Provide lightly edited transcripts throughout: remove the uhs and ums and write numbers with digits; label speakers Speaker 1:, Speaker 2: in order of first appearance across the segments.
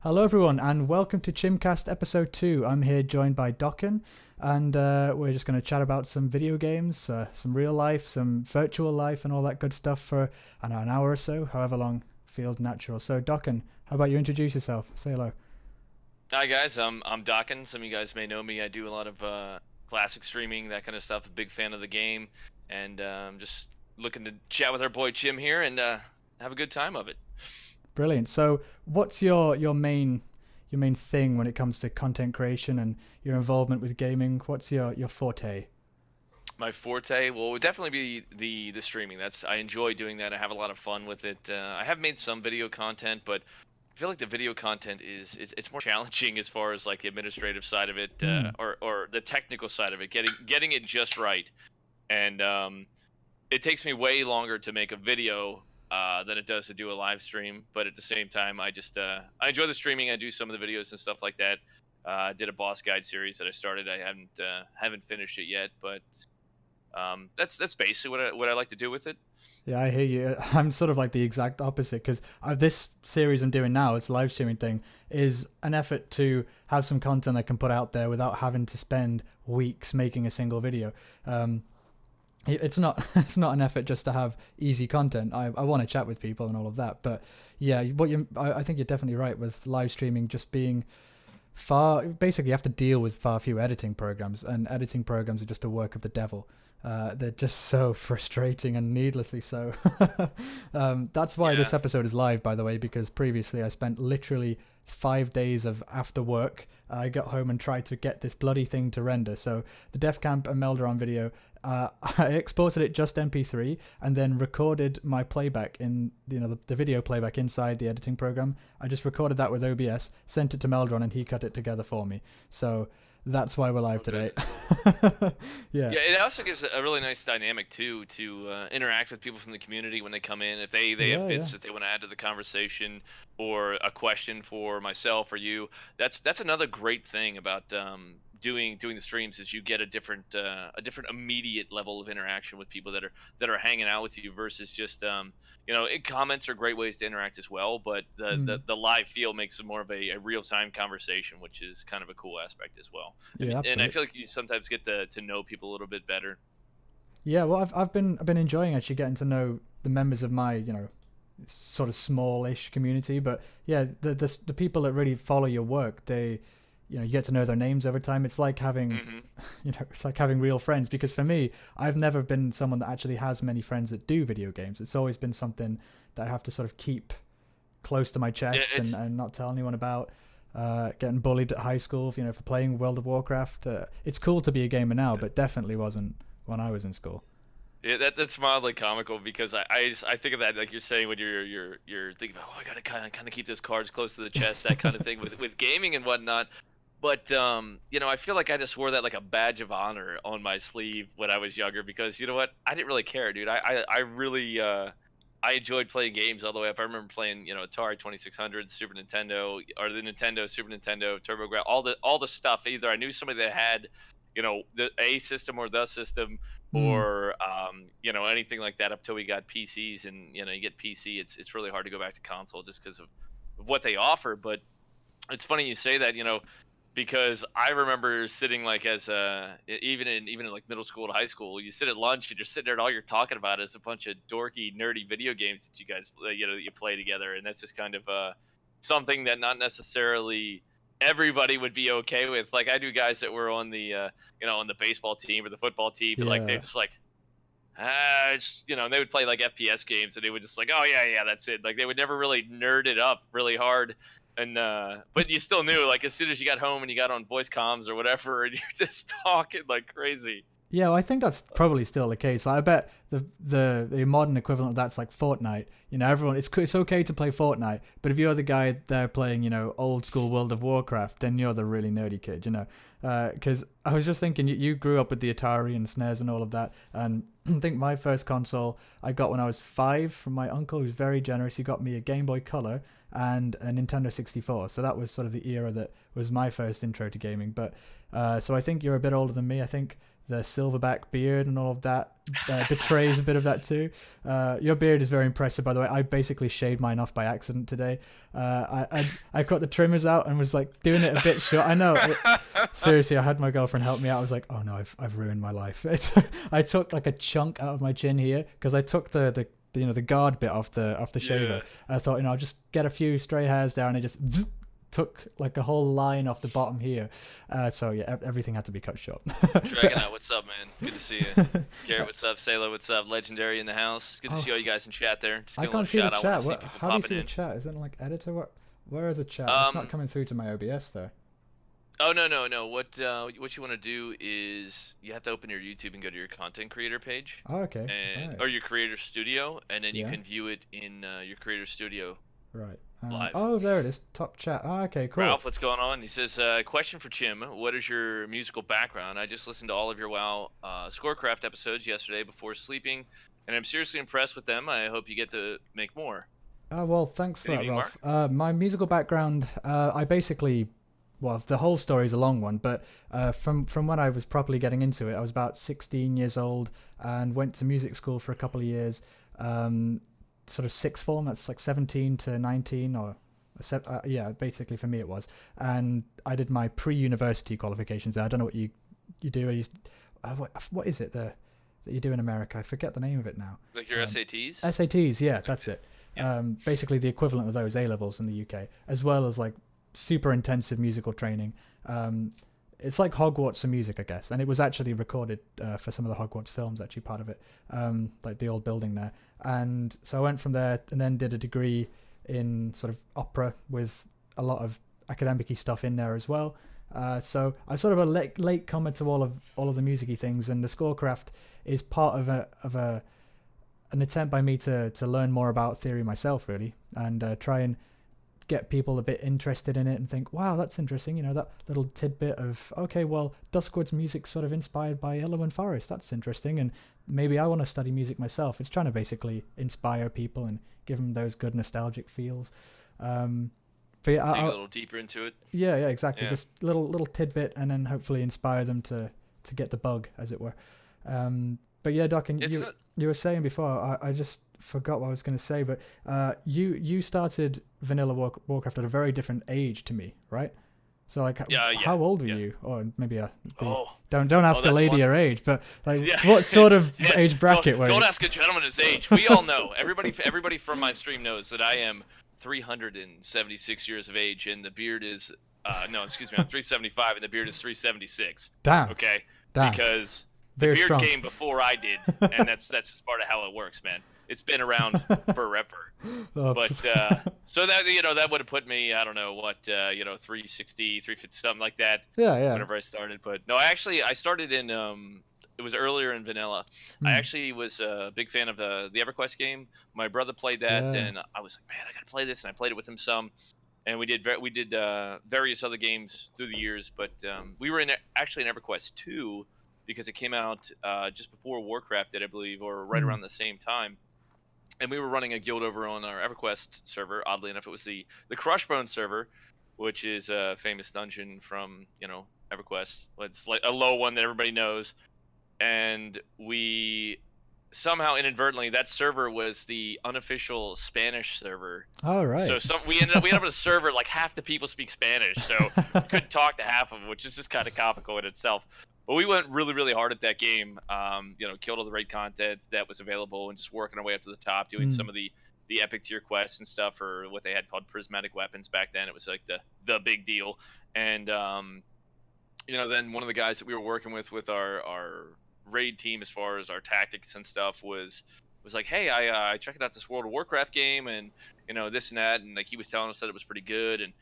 Speaker 1: Hello, everyone, and welcome to CHIMcast episode 2. I'm here joined by DOCKEN, and we're just going to chat about some video games, some real life, some virtual life, and all that good stuff for I don't know, an hour or so, however long feels natural. So, DOCKEN, how about you introduce yourself? Say hello.
Speaker 2: Hi guys, I'm Docken. Some of you guys may know me. I do a lot of classic streaming, that kind of stuff. A big fan of the game, and just looking to chat with our boy Chim here and have a good time of it.
Speaker 1: Brilliant. So, what's your main thing when it comes to content creation and your involvement with gaming? What's your forte?
Speaker 2: My forte, well, would definitely be the streaming. I enjoy doing that. I have a lot of fun with it. I have made some video content, but I feel like the video content it's more challenging as far as like the administrative side of it, or the technical side of it, getting it just right. And it takes me way longer to make a video than it does to do a live stream. But at the same time, I enjoy the streaming. I do some of the videos and stuff like that. I did a boss guide series that I started. I haven't finished it yet, but that's basically what I like to do with it.
Speaker 1: Yeah, I hear you. I'm sort of like the exact opposite because this series I'm doing now, this live streaming thing, is an effort to have some content I can put out there without having to spend weeks making a single video. It's not an effort just to have easy content. I want to chat with people and all of that. But yeah, I think you're definitely right with live streaming just being basically you have to deal with far fewer editing programs, and editing programs are just a work of the devil. They're just so frustrating and needlessly so. That's why this episode is live, by the way, because previously I spent literally 5 days of after work. I got home and tried to get this bloody thing to render. So the Def Camp and Melderon video, I exported it just MP3 and then recorded my playback in the video playback inside the editing program. I just recorded that with OBS, sent it to Melderon, and he cut it together for me. So that's why we're live today. Yeah,
Speaker 2: it also gives a really nice dynamic too to interact with people from the community when they come in. If they have bits that they want to add to the conversation, or a question for myself or you, that's another great thing about doing the streams, is you get a different immediate level of interaction with people that are hanging out with you versus just comments are great ways to interact as well, but the live feel makes it more of a real-time conversation, which is kind of a cool aspect as well.
Speaker 1: Yeah,
Speaker 2: and I feel like you sometimes get to know people a little bit better.
Speaker 1: Yeah, well, I've been enjoying actually getting to know the members of my sort of smallish community, but yeah, the people that really follow your work, you get to know their names over time. It's like having it's like having real friends, because for me, I've never been someone that actually has many friends that do video games. It's always been something that I have to sort of keep close to my chest and not tell anyone about. Getting bullied at high school for playing World of Warcraft. It's cool to be a gamer now, but definitely wasn't when I was in school.
Speaker 2: Yeah, that's mildly comical, because I think of that, like you're saying, when you're thinking about, I gotta kind of keep those cards close to the chest, that kind of thing with gaming and whatnot. But I feel like I just wore that like a badge of honor on my sleeve when I was younger, because you know what, I didn't really care, dude. I really I enjoyed playing games all the way up. I remember playing Atari 2600, Super Nintendo, or the Nintendo, Super Nintendo, TurboGrafx, all the stuff. Either I knew somebody that had the A system or the system, or anything like that, up till we got PCs. And you get PC, it's really hard to go back to console just because of what they offer. But it's funny you say that, because I remember sitting like even in like middle school to high school, you sit at lunch and you're sitting there and all you're talking about is a bunch of dorky, nerdy video games that you guys that you play together, and that's just kind of something that not necessarily everybody would be okay with. Like, I knew guys that were on the on the baseball team or the football team, but like they just like they would play like FPS games, and they would just like, oh yeah, that's it. Like, they would never really nerd it up really hard. And but you still knew, like, as soon as you got home and you got on voice comms or whatever, and you're just talking like crazy.
Speaker 1: Yeah, well, I think that's probably still the case. I bet the modern equivalent of that's like Fortnite. Everyone, it's okay to play Fortnite, but if you're the guy there playing, old school World of Warcraft, then you're the really nerdy kid, Because I was just thinking, you grew up with the Atari and SNES and all of that, and I think my first console I got when I was 5 from my uncle, who's very generous. He got me a Game Boy Color and a Nintendo 64. So that was sort of the era that was my first intro to gaming. But so I think you're a bit older than me. I think the silverback beard and all of that betrays a bit of that too. Your beard is very impressive, by the way. I basically shaved mine off by accident today. I cut the trimmers out and was like doing it a bit short. I know. Seriously, I had my girlfriend help me out. I was like, oh no, I've ruined my life. I took like a chunk out of my chin here because I took the the guard bit off the shaver. I thought, I'll just get a few stray hairs down and just took like a whole line off the bottom here. So yeah, everything had to be cut short.
Speaker 2: Dragon out, what's up, man? It's good to see you. Garrett, what's up? Sayla, what's up? Legendary in the house. Good to see all you guys in chat there. Just
Speaker 1: I
Speaker 2: give a
Speaker 1: can't see
Speaker 2: little
Speaker 1: the
Speaker 2: shout
Speaker 1: chat.
Speaker 2: out.
Speaker 1: How do you see the chat? Is it like editor? Where is the chat? It's not coming through to my OBS though.
Speaker 2: Oh no. What you want to do is you have to open your YouTube and go to your content creator page.
Speaker 1: Oh, okay.
Speaker 2: Or your creator studio, and then you can view it in your creator studio.
Speaker 1: Right.
Speaker 2: Live.
Speaker 1: Oh, there it is. Top chat. Oh, okay, cool.
Speaker 2: Ralph, what's going on? He says, question for Chim. What is your musical background? I just listened to all of your WoW Scorecraft episodes yesterday before sleeping, and I'm seriously impressed with them. I hope you get to make more.
Speaker 1: Well, thanks for that, Ralph. My musical background, I basically, well, the whole story is a long one, but from when I was properly getting into it, I was about 16 years old and went to music school for a couple of years. Sort of sixth form, that's like 17 to 19 or yeah, basically for me it was. And I did my pre-university qualifications there. I don't know what you do. What is it that you do in America? I forget the name of it now.
Speaker 2: Like your SATs?
Speaker 1: SATs, yeah, that's it. Yeah. Basically the equivalent of those A-levels in the UK, as well as like super intensive musical training. It's like Hogwarts for music, I guess, and it was actually recorded for some of the Hogwarts films, actually part of it, like the old building there. And so I went from there and then did a degree in sort of opera with a lot of academic-y stuff in there as well. So I sort of a late comer to all of the music-y things, and the Scorecraft is part of an attempt by me to learn more about theory myself, really, and try and get people a bit interested in it and think, wow, that's interesting, that little tidbit of, okay, well, Duskwood's music sort of inspired by Elwyn Forest, that's interesting, and maybe I want to study music myself. It's trying to basically inspire people and give them those good nostalgic feels. But yeah,
Speaker 2: dig a little deeper into it.
Speaker 1: Yeah, exactly. Yeah. Just little tidbit, and then hopefully inspire them to get the bug, as it were. But yeah, Docken, you were saying before, I just forgot what I was going to say, but you started Vanilla Warcraft at a very different age to me, right? So like, how old were you? Or maybe don't ask a lady her age, but like, what sort of age bracket were you?
Speaker 2: Don't ask a gentleman his age. We all know. Everybody from my stream knows that I am 376 years of age, and the beard is no, excuse me, I'm 375, and the beard is 376.
Speaker 1: Damn.
Speaker 2: Okay.
Speaker 1: Damn.
Speaker 2: Because
Speaker 1: very
Speaker 2: the beard
Speaker 1: strong.
Speaker 2: came before I did, and that's just part of how it works, man. It's been around forever. But so that that would have put me, I don't know what, 360, 350, something like that.
Speaker 1: Yeah.
Speaker 2: Whenever I started, but no, I started in it was earlier in vanilla. I actually was a big fan of the EverQuest game. My brother played that, and I was like, man, I gotta play this, and I played it with him some. And we did various other games through the years, but we were actually in EverQuest 2 because it came out just before Warcraft did, I believe, or right around the same time. And we were running a guild over on our EverQuest server. Oddly enough, it was the Crushbone server, which is a famous dungeon from EverQuest. It's like a low one that everybody knows. And we somehow inadvertently, that server was the unofficial Spanish server.
Speaker 1: Oh, right.
Speaker 2: So we ended up with a server like half the people speak Spanish, so we couldn't talk to half of them, which is just kind of comical in itself. But we went really, really hard at that game. Killed all the raid content that was available and just working our way up to the top, doing some of the epic tier quests and stuff, or what they had called prismatic weapons back then. It was like the big deal. And then one of the guys that we were working with our raid team, as far as our tactics and stuff, was like, hey, I checked out this World of Warcraft game, and this and that, and like he was telling us that it was pretty good, and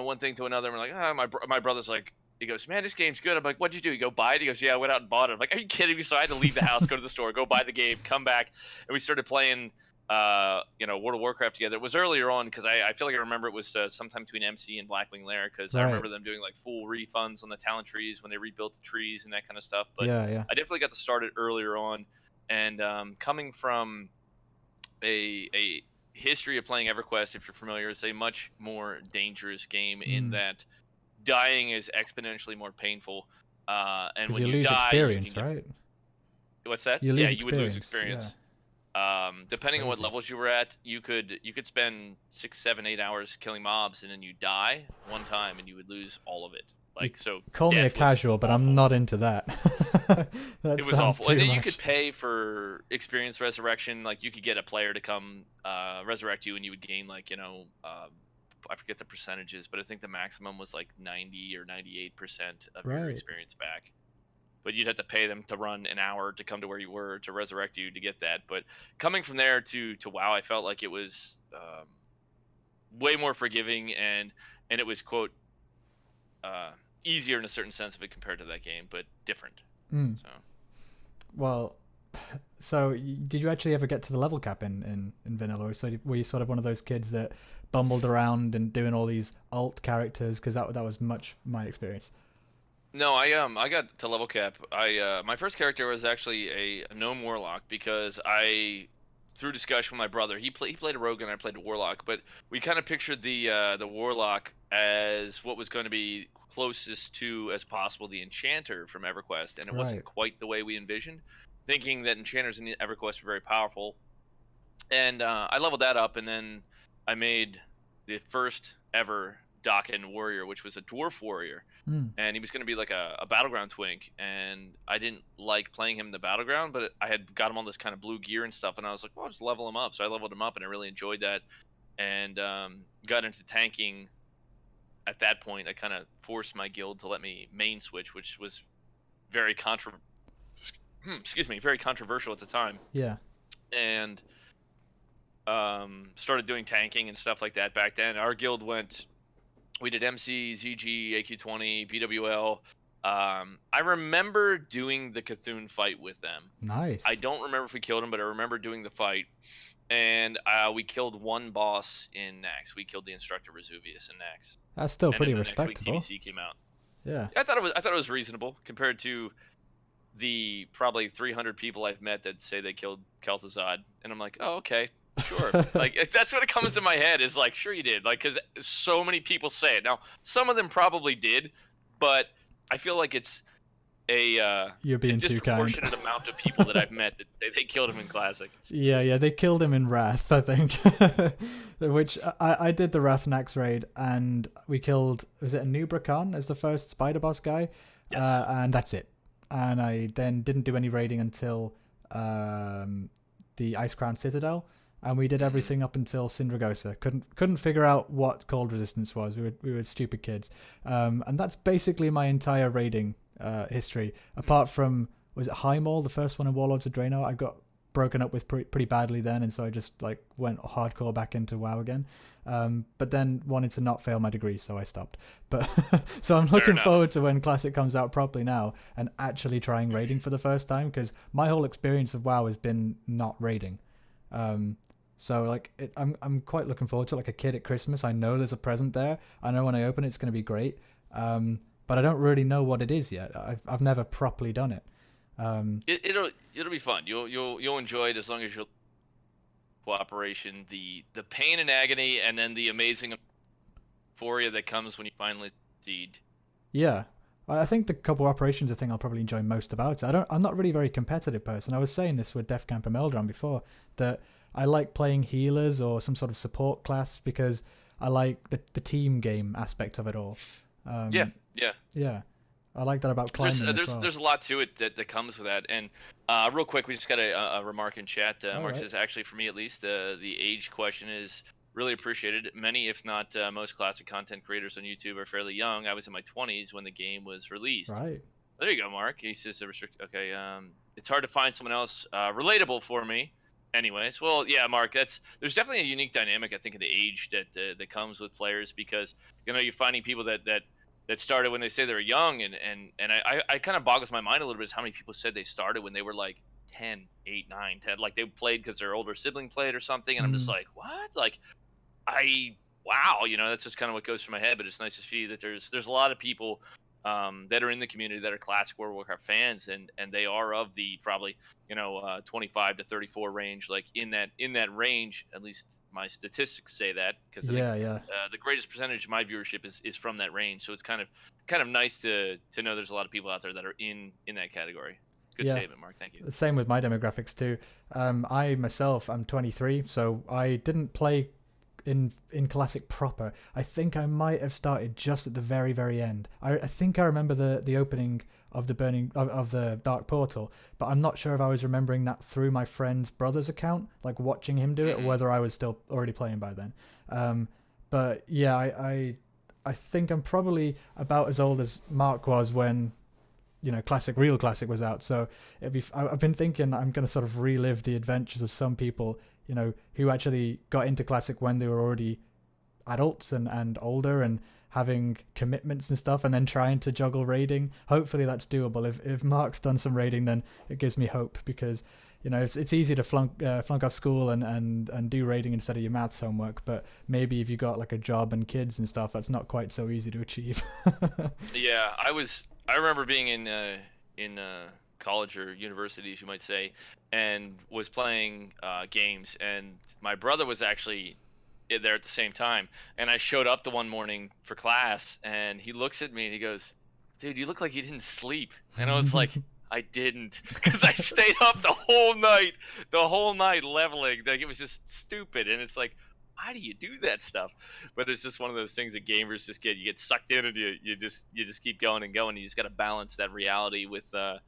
Speaker 2: one thing to another. And we're like, my brother's like, he goes, man, this game's good. I'm like, what'd you do? You go buy it? He goes, yeah, I went out and bought it. I'm like, are you kidding me? So I had to leave the house, go to the store, go buy the game, come back, and we started playing World of Warcraft together. It was earlier on, because I feel like I remember it was sometime between MC and Blackwing Lair, because I remember them doing like full refunds on the talent trees when they rebuilt the trees and that kind of stuff. But I definitely got to start it earlier on, and coming from a history of playing EverQuest, if you're familiar, is a much more dangerous game in that dying is exponentially more painful. And
Speaker 1: Because
Speaker 2: when
Speaker 1: you
Speaker 2: you
Speaker 1: lose
Speaker 2: die,
Speaker 1: experience,
Speaker 2: you can
Speaker 1: right?
Speaker 2: what's that?
Speaker 1: You lose
Speaker 2: Yeah, you would lose
Speaker 1: experience.
Speaker 2: experience. Depending on what
Speaker 1: Crazy.
Speaker 2: levels you were at, you could spend 6, 7, 8 hours killing mobs, and then you die one time, and you would lose all of it.
Speaker 1: You
Speaker 2: Like, so
Speaker 1: call me a
Speaker 2: death was
Speaker 1: casual, but I'm
Speaker 2: awful.
Speaker 1: not into that. That
Speaker 2: It was
Speaker 1: sounds
Speaker 2: awful. And
Speaker 1: too
Speaker 2: then you could
Speaker 1: much.
Speaker 2: pay for experience resurrection. Like, you could get a player to come resurrect you, and you would gain, like, I forget the percentages, but I think the maximum was like 90 or 98% of your
Speaker 1: Right.
Speaker 2: experience back. But you'd have to pay them to run an hour to come to where you were to resurrect you to get that. But coming from there to WoW, I felt like it was way more forgiving, and it was, quote, easier in a certain sense of it compared to that game, but different.
Speaker 1: Mm.
Speaker 2: So
Speaker 1: Well, so did you actually ever get to the level cap in vanilla, or so were you sort of one of those kids that bumbled around and doing all these alt characters? Because that was much my experience.
Speaker 2: no, I got to level cap. My first character was actually a gnome warlock, because I, through discussion with my brother, he played a rogue and I played a warlock, but we kind of pictured the warlock as what was going to be closest to as possible the enchanter from EverQuest, and it wasn't
Speaker 1: Right.
Speaker 2: quite the way we envisioned, thinking that enchanters in EverQuest were very powerful. And I leveled that up, and then I made the first ever DOCKEN warrior, which was a dwarf warrior,
Speaker 1: Mm.
Speaker 2: and he was going to be like a battleground twink, and I didn't like playing him in the battleground, but I had got him on this kind of blue gear and stuff, and I was like, well, I'll just level him up. So I leveled him up, and I really enjoyed that, and got into tanking. At that point, I kind of forced my guild to let me main switch, which was very very controversial at the time,
Speaker 1: Yeah.
Speaker 2: and started doing tanking and stuff like that back then. Our guild we did MC, ZG, AQ20, BWL. I remember doing the Cthulhu fight with them.
Speaker 1: Nice.
Speaker 2: I don't remember if we killed him, but I remember doing the fight. And we killed one boss in Nax. We killed the instructor Vesuvius in Nax.
Speaker 1: That's still
Speaker 2: And
Speaker 1: pretty
Speaker 2: then the next week
Speaker 1: respectable.
Speaker 2: TBC came out.
Speaker 1: Yeah.
Speaker 2: I thought it was reasonable compared to the probably 300 people I've met that say they killed Kel'Thuzad, and I'm like, oh, okay, sure. Like, that's what it comes to my head, is like, sure you did, like, because so many people say it. Now, some of them probably did, but I feel like it's
Speaker 1: You're
Speaker 2: a
Speaker 1: being too kind.
Speaker 2: disproportionate amount of people that I've met that they killed him in Classic.
Speaker 1: Yeah, they killed him in Wrath, I think. Which I did the Wrath Nax raid, and we killed, was it Anubra Khan as the first spider boss guy?
Speaker 2: Yes.
Speaker 1: And that's it. And I then didn't do any raiding until the Ice Crown Citadel, and we did everything up until Syndragosa. Couldn't figure out what cold resistance was. We were stupid kids. And that's basically my entire raiding history, apart from, was it Highmaul, the first one in Warlords of Draenor? I got broken up with pretty badly then, and so I just like went hardcore back into WoW again. But then wanted to not fail my degree, so I stopped. But so I'm looking forward to when Classic comes out properly now and actually trying raiding for the first time, because my whole experience of WoW has been not raiding. So like I'm quite looking forward to it, like a kid at Christmas. I know there's a present there. I know when I open it, it's going to be great. But I don't really know what it is yet. I've never properly done it.
Speaker 2: It'll be fun. You'll enjoy it as long as you'll cooperation, the pain and agony, and then the amazing euphoria that comes when you finally succeed.
Speaker 1: Yeah, I think the couple operations are the thing I'll probably enjoy most about it. I'm not really a very competitive person. I was saying this with Def Camp and Meldron before, that I like playing healers or some sort of support class because I like the team game aspect of it all. Yeah. I like that about climbing as well.
Speaker 2: There's a lot to it that comes with that. And real quick, we just got a remark in chat. Mark says, actually, for me at least, the age question is really appreciated. Many, if not most, classic content creators on YouTube are fairly young. I was in my 20s when the game was released.
Speaker 1: Right.
Speaker 2: There you go, Mark. He says, okay, it's hard to find someone else relatable for me. Anyways, well, yeah, Mark, there's definitely a unique dynamic, I think, of the age that comes with players, because, you're finding people that started when they say they're young, and I kind of boggles my mind a little bit is how many people said they started when they were like 10, 8, 9, 10, like they played because their older sibling played or something, and I'm just like, what? Like, wow, that's just kind of what goes through my head. But it's nice to see that there's a lot of people that are in the community that are classic World of Warcraft fans, and they are of the probably 25 to 34 range, like in that range. At least my statistics say that, because I think
Speaker 1: Yeah.
Speaker 2: the greatest percentage of my viewership is from that range. So it's kind of nice to know there's a lot of people out there that are in that category. Good
Speaker 1: Yeah.
Speaker 2: statement, Mark. Thank you.
Speaker 1: The same with my demographics too. I myself, I'm 23, so I didn't play in classic proper. I think I might have started just at the very very end. I think I remember the opening of the burning of the dark portal, but I'm not sure if I was remembering that through my friend's brother's account, like watching him do it, or whether I was still already playing by then. But yeah, I think I'm probably about as old as Mark was when real classic was out. So I've been thinking that I'm going to sort of relive the adventures of some people who actually got into classic when they were already adults and older and having commitments and stuff, and then trying to juggle raiding. Hopefully that's doable. If Mark's done some raiding, then it gives me hope, because it's easy to flunk off school and do raiding instead of your maths homework, but maybe if you got like a job and kids and stuff, that's not quite so easy to achieve.
Speaker 2: Yeah, I remember being in college or university, as you might say, and was playing games, and my brother was actually there at the same time, and I showed up the one morning for class, and he looks at me and he goes, "Dude, you look like you didn't sleep." And I was like, I didn't, because I stayed up the whole night leveling. Like, it was just stupid, and it's like, how do you do that stuff? But it's just one of those things that gamers just get. You get sucked in, and you just keep going and going. You just got to balance that reality with your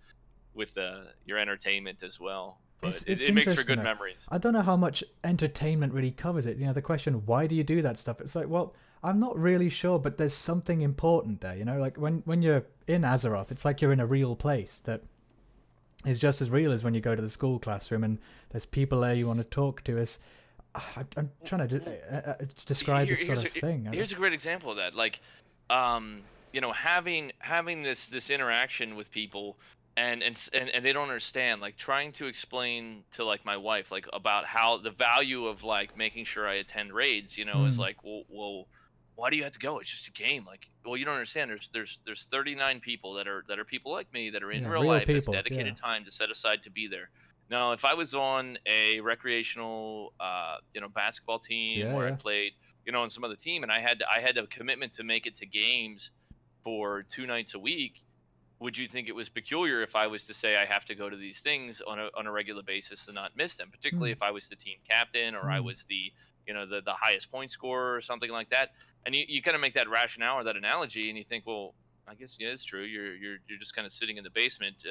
Speaker 2: entertainment as well. But it makes for good memories.
Speaker 1: I don't know how much entertainment really covers it. The question, why do you do that stuff? It's like, well, I'm not really sure, but there's something important there. Like when you're in Azeroth, it's like you're in a real place that is just as real as when you go to the school classroom, and there's people there you want to talk to. I'm trying to describe this sort of thing.
Speaker 2: Here's a great example of that. Like, having this interaction with people, and they don't understand. Like, trying to explain to like my wife, like, about how the value of like making sure I attend raids. Is like, well, why do you have to go? It's just a game. Like, well, you don't understand. There's 39 people that are people like me that are in real life. That's dedicated time to set aside to be there. Now, if I was on a recreational, basketball team, where I played, on some other team, and I had a commitment to make it to games for 2 nights a week, would you think it was peculiar if I was to say I have to go to these things on a regular basis and not miss them? Particularly if I was the team captain, or I was the highest point scorer or something like that. And you kind of make that rationale or that analogy, and you think, well, I guess it's true. You're just kind of sitting in the basement,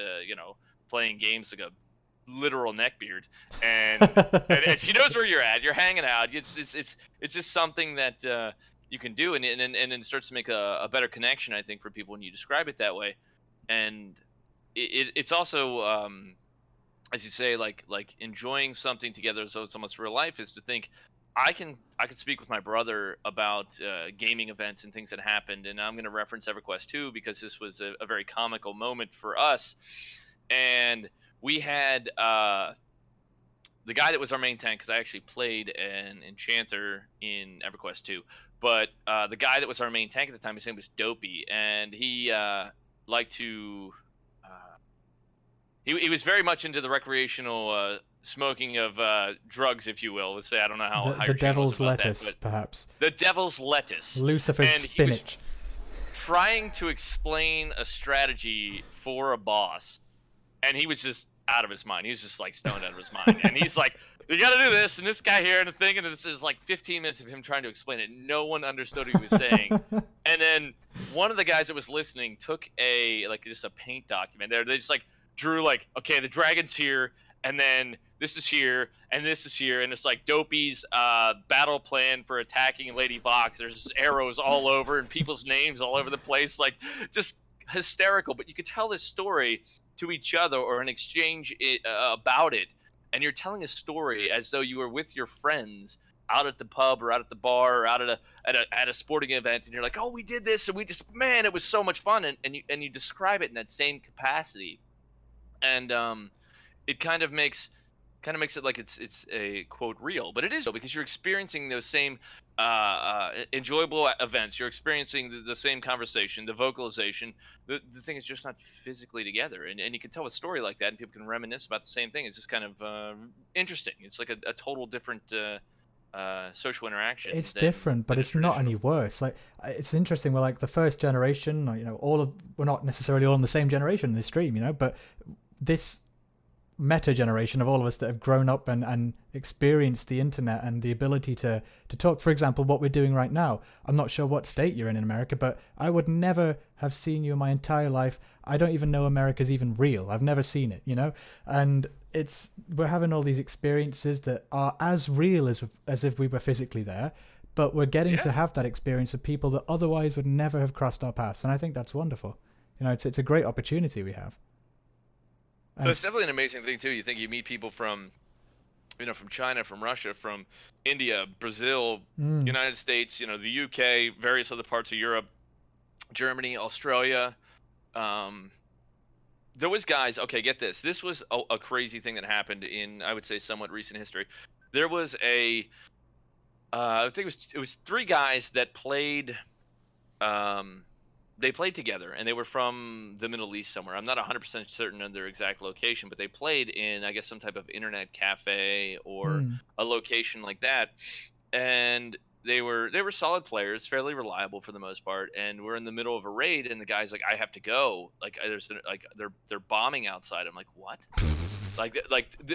Speaker 2: playing games like a literal neckbeard, and she knows where you're at. You're hanging out. It's just something that you can do, and it starts to make a better connection, I think, for people when you describe it that way. And it's also, as you say, like enjoying something together, so it's almost real life, is to think, I can speak with my brother about gaming events and things that happened, and I'm going to reference EverQuest 2 because this was a very comical moment for us. And we had the guy that was our main tank, because I actually played an enchanter in EverQuest 2, but the guy that was our main tank at the time, his name was Dopey, and he liked to he was very much into the recreational smoking of drugs, if you will. Let's say, I don't know how
Speaker 1: the devil's lettuce, perhaps.
Speaker 2: The devil's lettuce.
Speaker 1: Lucifer's spinach.
Speaker 2: Trying to explain a strategy for a boss, and he was just out of his mind. He was just like stoned out of his mind. And he's like, you got to do this, and this guy here, and the thing, and this is like 15 minutes of him trying to explain it. No one understood what he was saying. And then one of the guys that was listening took just a paint document there. They just like drew like, okay, the dragon's here, and then this is here, and this is here, and it's like Dopey's battle plan for attacking Lady Vox. There's arrows all over and people's names all over the place, like just hysterical. But you could tell this story to each other or an exchange about it, and you're telling a story as though you were with your friends out at the pub or out at the bar or out at a sporting event, and you're like, oh, we did this, and man, it was so much fun, and you describe it in that same capacity. And it kind of makes kind of makes it like it's a quote real, but it is real because you're experiencing those same enjoyable events. You're experiencing the same conversation, the vocalization. The thing is just not physically together, and you can tell a story like that, and people can reminisce about the same thing. It's just kind of interesting. It's like a total different social interaction.
Speaker 1: It's different, but it's not any worse. Like, it's interesting. We're like the first generation. You know, we're not necessarily all in the same generation in this stream. You know, but this meta generation of all of us that have grown up and experienced the internet and the ability to talk. For example, what we're doing right now. I'm not sure what state you're in America, but I would never have seen you in my entire life. I don't even know America's even real. I've never seen it, you know? And we're having all these experiences that are as real as if we were physically there, but we're getting to have that experience with people that otherwise would never have crossed our paths. And I think that's wonderful. You know, it's a great opportunity we have.
Speaker 2: So it's definitely an amazing thing too. You think you meet people from, you know, from China, from Russia, from India, Brazil, United States, you know, the UK, various other parts of Europe, Germany, Australia. There was guys. Okay, get this. This was a crazy thing that happened in, I would say, somewhat recent history. There was I think it was 3 guys that played. They played together, and they were from the Middle East somewhere. I'm not 100% certain on their exact location, but they played in, I guess, some type of internet cafe or a location like that. And they were solid players, fairly reliable for the most part. And we're in the middle of a raid, and the guy's like, "I have to go." Like, they're bombing outside. I'm like, "What?"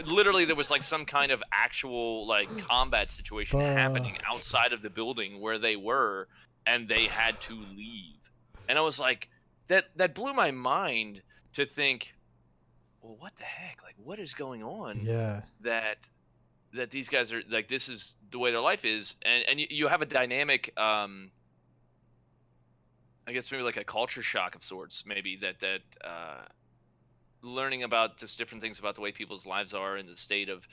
Speaker 2: Literally, there was like some kind of actual like combat situation happening outside of the building where they were, and they had to leave. And I was like, that blew my mind to think, well, what the heck? Like, what is going on?
Speaker 1: Yeah.
Speaker 2: That these guys are like, this is the way their life is, and you have a dynamic, I guess maybe like a culture shock of sorts, maybe that learning about just different things about the way people's lives are in the state of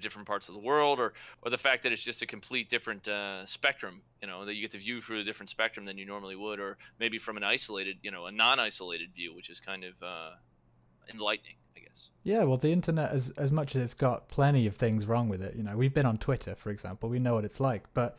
Speaker 2: different parts of the world, or the fact that it's just a complete different spectrum, you know, that you get to view through a different spectrum than you normally would, or maybe from an isolated, you know, a non-isolated view, which is kind of enlightening, I guess.
Speaker 1: Yeah, well, the internet, as much as it's got plenty of things wrong with it, you know, we've been on Twitter, for example, we know what it's like, but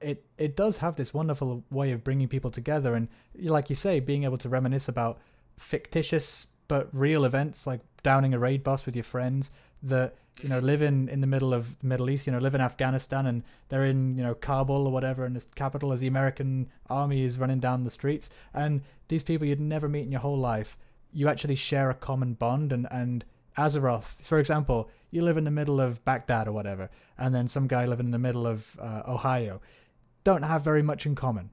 Speaker 1: it does have this wonderful way of bringing people together, and like you say, being able to reminisce about fictitious but real events, like downing a raid boss with your friends that, you know, live in the middle of the Middle East, you know, live in Afghanistan, and they're in, you know, Kabul or whatever, and the capital as the American army is running down the streets, and these people you'd never meet in your whole life, you actually share a common bond. And Azeroth, for example, you live in the middle of Baghdad or whatever, and then some guy living in the middle of Ohio, don't have very much in common,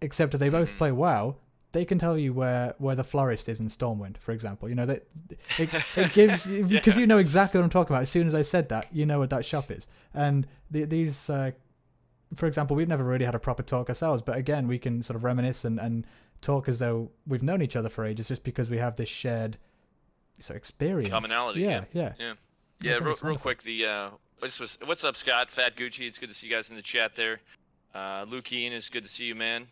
Speaker 1: except that they both play WoW. They can tell you where the florist is in Stormwind, for example. You know, that it gives, because you know exactly what I'm talking about. As soon as I said that, you know what that shop is. And these, for example, we've never really had a proper talk ourselves, but again, we can sort of reminisce and talk as though we've known each other for ages, just because we have this shared experience.
Speaker 2: Commonality. Yeah. Real quick, what's up, Scott? Fat Gucci, it's good to see you guys in the chat there. Luke Keen, it's good to see you, man.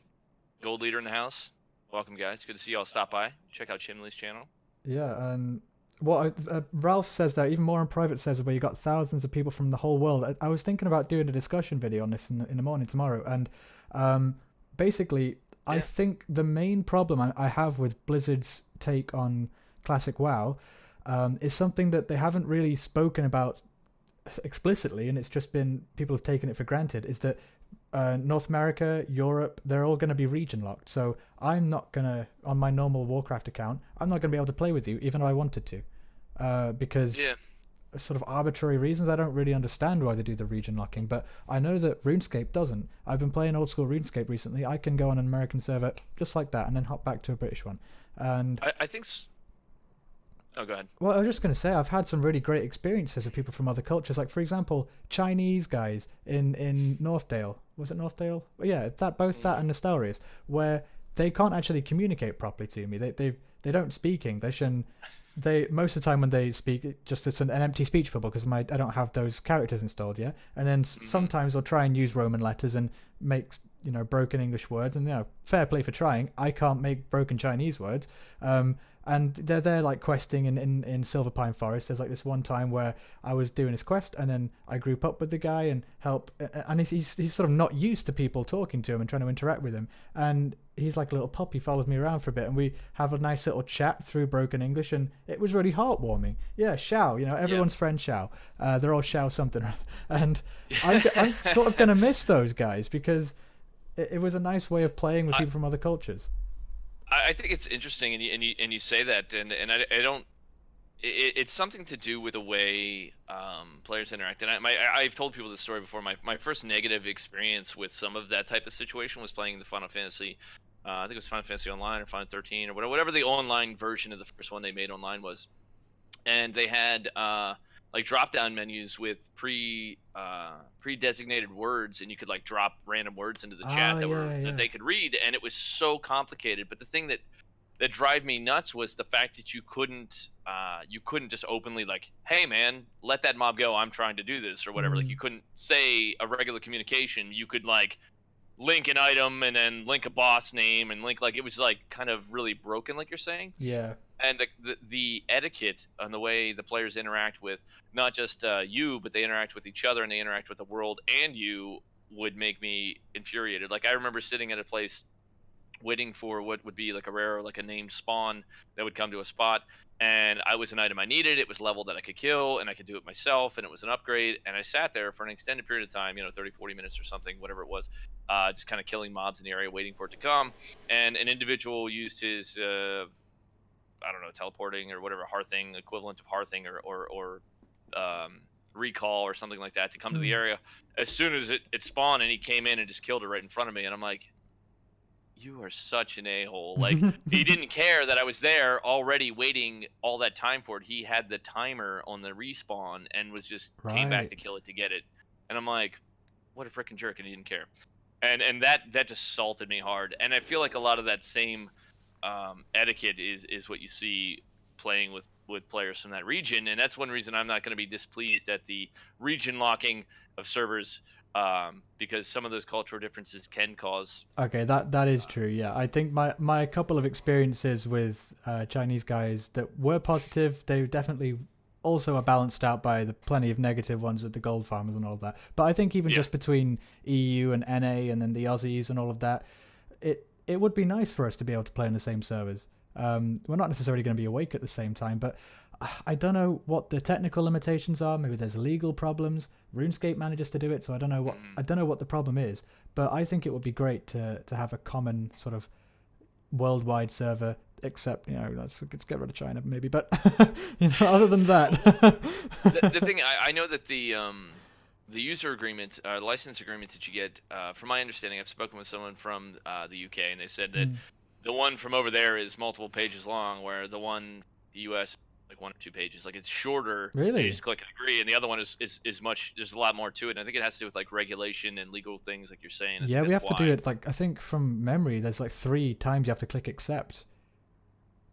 Speaker 2: Gold Leader in the house. Welcome, guys. Good to see you all stop by. Check out Chimly's channel.
Speaker 1: Yeah, and what Ralph says there, even more in private, says where you got thousands of people from the whole world. I was thinking about doing a discussion video on this in the morning tomorrow, and basically, I think the main problem I have with Blizzard's take on Classic WoW is something that they haven't really spoken about explicitly, and it's just been, people have taken it for granted, is that North America, Europe, they're all going to be region locked. So I'm not going to, on my normal Warcraft account, I'm not going to be able to play with you, even though I wanted to, because sort of arbitrary reasons. I don't really understand why they do the region locking, but I know that RuneScape doesn't. I've been playing old school RuneScape recently. I can go on an American server just like that and then hop back to a British one. And
Speaker 2: I think... Oh, go ahead.
Speaker 1: Well, I was just going to say, I've had some really great experiences with people from other cultures. Like, for example, Chinese guys in Northdale. Was it Northdale? Well, yeah, both that and Nostalrius, where they can't actually communicate properly to me. They don't speak English, and most of the time when they speak, it's an empty speech bubble because I don't have those characters installed yet. And then sometimes they'll try and use Roman letters and make, you know, broken English words, and, you know, fair play for trying. I can't make broken Chinese words. and they're there like questing in Silver Pine Forest. There's like this one time where I was doing his quest, and then I group up with the guy and help, and he's sort of not used to people talking to him and trying to interact with him, and he's like a little pup. He follows me around for a bit, and we have a nice little chat through broken English, and it was really heartwarming. Yeah, Xiao, everyone's friend Xiao. They're all Xiao something, and I'm sort of gonna miss those guys because it was a nice way of playing with people from other cultures.
Speaker 2: I think it's interesting, and you say that, and I don't. It's something to do with the way players interact. And I've told people this story before. My first negative experience with some of that type of situation was playing the Final Fantasy. I think it was Final Fantasy Online or Final 13 or whatever the online version of the first one they made online was. And they had like drop-down menus with pre-designated words, and you could like drop random words into the chat that they could read, and it was so complicated. But the thing that drive me nuts was the fact that you couldn't just openly like, hey man, let that mob go, I'm trying to do this or whatever. Like you couldn't say a regular communication. You could like link an item and then link a boss name and link, like, it was like kind of really broken, like you're saying.
Speaker 1: Yeah.
Speaker 2: And the etiquette on the way the players interact with not just you, but they interact with each other and they interact with the world and you would make me infuriated. Like I remember sitting at a place waiting for what would be like a rare or like a named spawn that would come to a spot, and I was an item I needed. It was level that I could kill and I could do it myself, and it was an upgrade, and I sat there for an extended period of time, 30-40 minutes or something, whatever it was, just kind of killing mobs in the area waiting for it to come. And an individual used his I don't know, teleporting or whatever, hearthing, equivalent of hearthing or recall or something like that to come to the area. As soon as it spawned and he came in and just killed it right in front of me, and I'm like, you are such an a-hole. Like, he didn't care that I was there already waiting all that time for it. He had the timer on the respawn and was just came back to kill it to get it. And I'm like, what a freaking jerk, and he didn't care. And that just salted me hard. And I feel like a lot of that same etiquette is what you see playing with players from that region, and that's one reason I'm not going to be displeased at the region locking of servers, because some of those cultural differences can cause.
Speaker 1: Okay, that is true. Yeah, I think my couple of experiences with Chinese guys that were positive, they definitely also are balanced out by the plenty of negative ones with the gold farmers and all of that. But I think even just between EU and NA and then the Aussies and all of that, it would be nice for us to be able to play in the same servers. We're not necessarily going to be awake at the same time, but I don't know what the technical limitations are. Maybe there's legal problems. RuneScape manages to do it, so I don't know what the problem is. But I think it would be great to have a common sort of worldwide server. Except, let's get rid of China maybe. But other than that,
Speaker 2: the thing I know that the user agreement, license agreement that you get, from my understanding, I've spoken with someone from the UK, and they said that the one from over there is multiple pages long, where the one the US like 1 or 2 pages. Like, it's shorter.
Speaker 1: Really?
Speaker 2: You just click and agree, and the other one is much. There's a lot more to it. And I think it has to do with like regulation and legal things, like you're saying.
Speaker 1: Yeah, we have to do it. Like, I think from memory, there's like 3 times you have to click accept.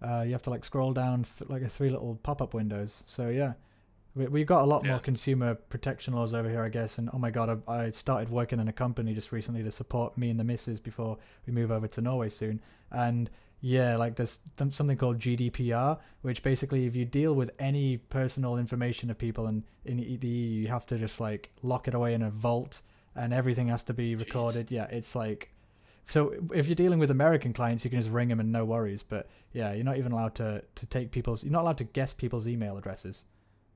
Speaker 1: You have to like scroll down like 3 little pop-up windows. So yeah, we got a lot more consumer protection laws over here, I guess. And oh my god, I started working in a company just recently to support me and the missus before we move over to Norway soon. And yeah, like there's something called GDPR, which basically if you deal with any personal information of people in the EU, you have to just like lock it away in a vault, and everything has to be recorded. Yeah, it's like, so if you're dealing with American clients, you can just ring them and no worries. But yeah, you're not even allowed to take you're not allowed to guess people's email addresses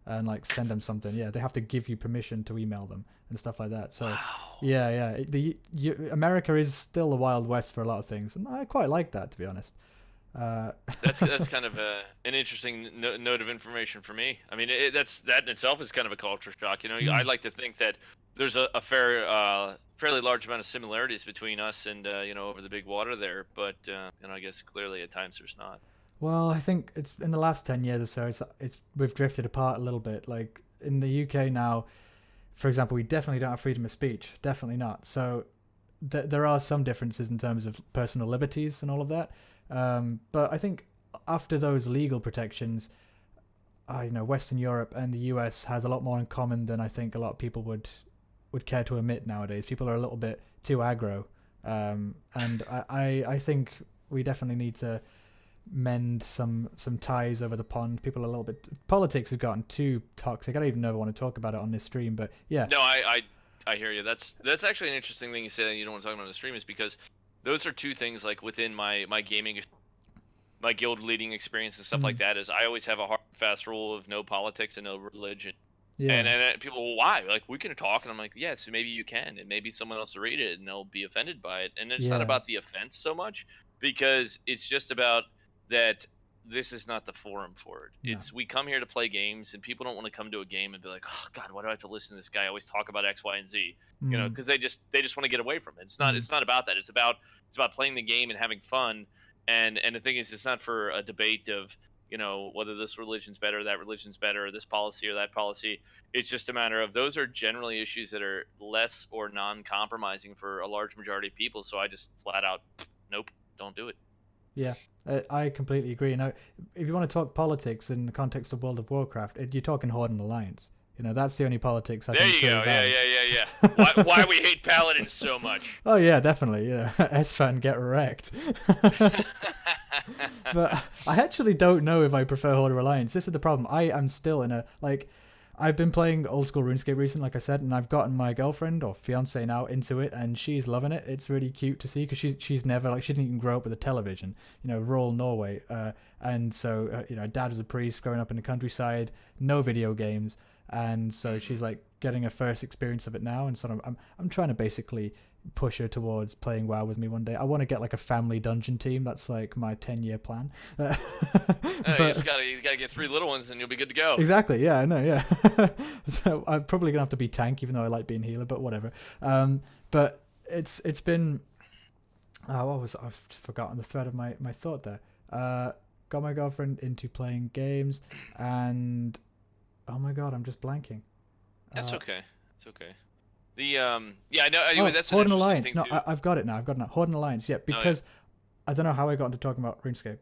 Speaker 1: and like send them something. Yeah, they have to give you permission to email them and stuff like that. So yeah, America is still the Wild West for a lot of things, and I quite like that, to be honest.
Speaker 2: That's kind of an interesting note of information for me. I mean, that in itself is kind of a culture shock. I like to think that there's a fairly large amount of similarities between us and over the big water there, but I guess clearly at times there's not.
Speaker 1: Well, I think it's in the last 10 years or so, we've drifted apart a little bit. Like in the UK now, for example, we definitely don't have freedom of speech. Definitely not. So there are some differences in terms of personal liberties and all of that. But I think after those legal protections, Western Europe and the US has a lot more in common than I think a lot of people would care to admit nowadays. People are a little bit too aggro. And I think we definitely need to mend some ties over the pond. People are a little bit politics have gotten too toxic. I don't even know if I want to talk about it on this stream, but yeah.
Speaker 2: No, I hear you. That's actually an interesting thing you say that you don't want to talk about on the stream, is because those are two things like within my gaming, my guild leading experience and stuff like that. Is I always have a hard fast rule of no politics and no religion.
Speaker 1: Yeah.
Speaker 2: And people, well, why? Like, we can talk, and I'm like, yes, maybe you can, and maybe someone else will read it and they'll be offended by it. And it's not about the offense so much, because it's just about that this is not the forum for it.
Speaker 1: No.
Speaker 2: It's we come here to play games, and people don't want to come to a game and be like, oh God, why do I have to listen to this guy always talk about X, Y, and Z? You know, because they just want to get away from it. It's not about that. It's about playing the game and having fun. And the thing is, it's not for a debate of, you know, whether this religion's better, that religion's better, or this policy or that policy. It's just a matter of those are generally issues that are less or non-compromising for a large majority of people. So I just flat out, nope, don't do it.
Speaker 1: Yeah, I completely agree. Now, if you want to talk politics in the context of World of Warcraft, you're talking Horde and Alliance. You know, that's the only politics I think.
Speaker 2: There you go. Yeah. Why we hate Paladins so much?
Speaker 1: Oh yeah, definitely. Yeah, S-Fan get wrecked. But I actually don't know if I prefer Horde or Alliance. This is the problem. I am still in a, like, I've been playing old school RuneScape recently, like I said, and I've gotten my girlfriend or fiance now into it, and she's loving it. It's really cute to see, because she's never, like, she didn't even grow up with a television, you know, rural Norway, and so you know, dad was a priest growing up in the countryside, no video games, and so she's like getting a first experience of it now, and sort of I'm trying to basically push her towards playing WoW with me one day. I want to get like a family dungeon team. That's like my 10-year plan.
Speaker 2: But, you gotta get 3 little ones and you'll be good to go.
Speaker 1: Exactly. Yeah, I know. Yeah. So I'm probably gonna have to be tank, even though I like being healer. But whatever. But it's been. I've forgotten the thread of my thought there. Got my girlfriend into playing games, and oh my god, I'm just blanking.
Speaker 2: That's okay. It's okay. The I know. Anyway, that's
Speaker 1: Horde
Speaker 2: an
Speaker 1: and Alliance.
Speaker 2: interesting thing
Speaker 1: No,
Speaker 2: too.
Speaker 1: I've got it now. Horde and Alliance. Yeah, because I don't know how I got into talking about RuneScape.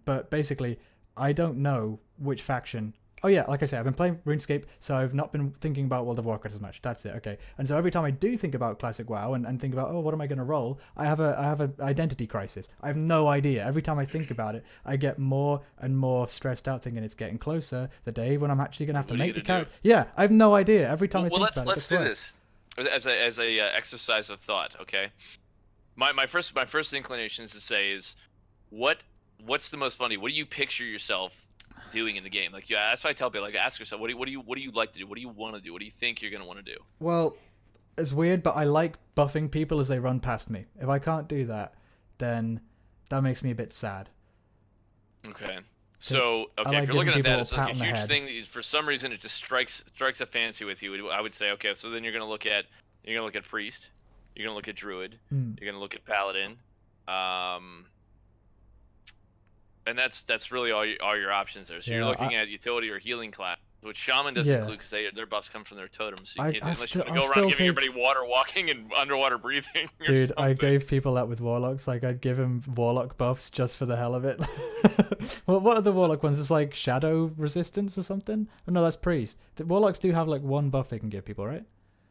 Speaker 1: But basically, I don't know which faction. Oh yeah, like I said, I've been playing RuneScape, so I've not been thinking about World of Warcraft as much. That's it. Okay. And so every time I do think about classic WoW and think about, oh, what am I going to roll? I have an identity crisis. I have no idea. Every time I think about it, I get more and more stressed out, thinking it's getting closer the day when I'm actually going to have to make the character. Yeah, I have no idea. Every time I think about it,
Speaker 2: let's do this as a exercise of thought. Okay. My first inclination is to say is, what's the most funny? What do you picture yourself doing in the game? Like, yeah, that's why I tell people, like, ask yourself, what do you like to do? What do you want to do? What do you think you're gonna want to do?
Speaker 1: Well, it's weird, but I like buffing people as they run past me. If I can't do that, then that makes me a bit sad.
Speaker 2: Okay. So,
Speaker 1: like
Speaker 2: if you're looking at that, it's like a huge
Speaker 1: head.
Speaker 2: thing. For some reason, it just strikes a fancy with you. I would say, okay, so then you're gonna look at priest, you're gonna look at druid, you're gonna look at paladin, and that's really all your options there. So you're looking at utility or healing class, which shaman doesn't include, because their buffs come from their totems. So you can't, unless you want to go around giving everybody water walking and underwater breathing.
Speaker 1: Dude, I gave people that with warlocks. Like, I'd give them warlock buffs just for the hell of it. Well, what are the warlock ones? It's like shadow resistance or something? Oh, no, that's priest. The warlocks do have like one buff they can give people, right?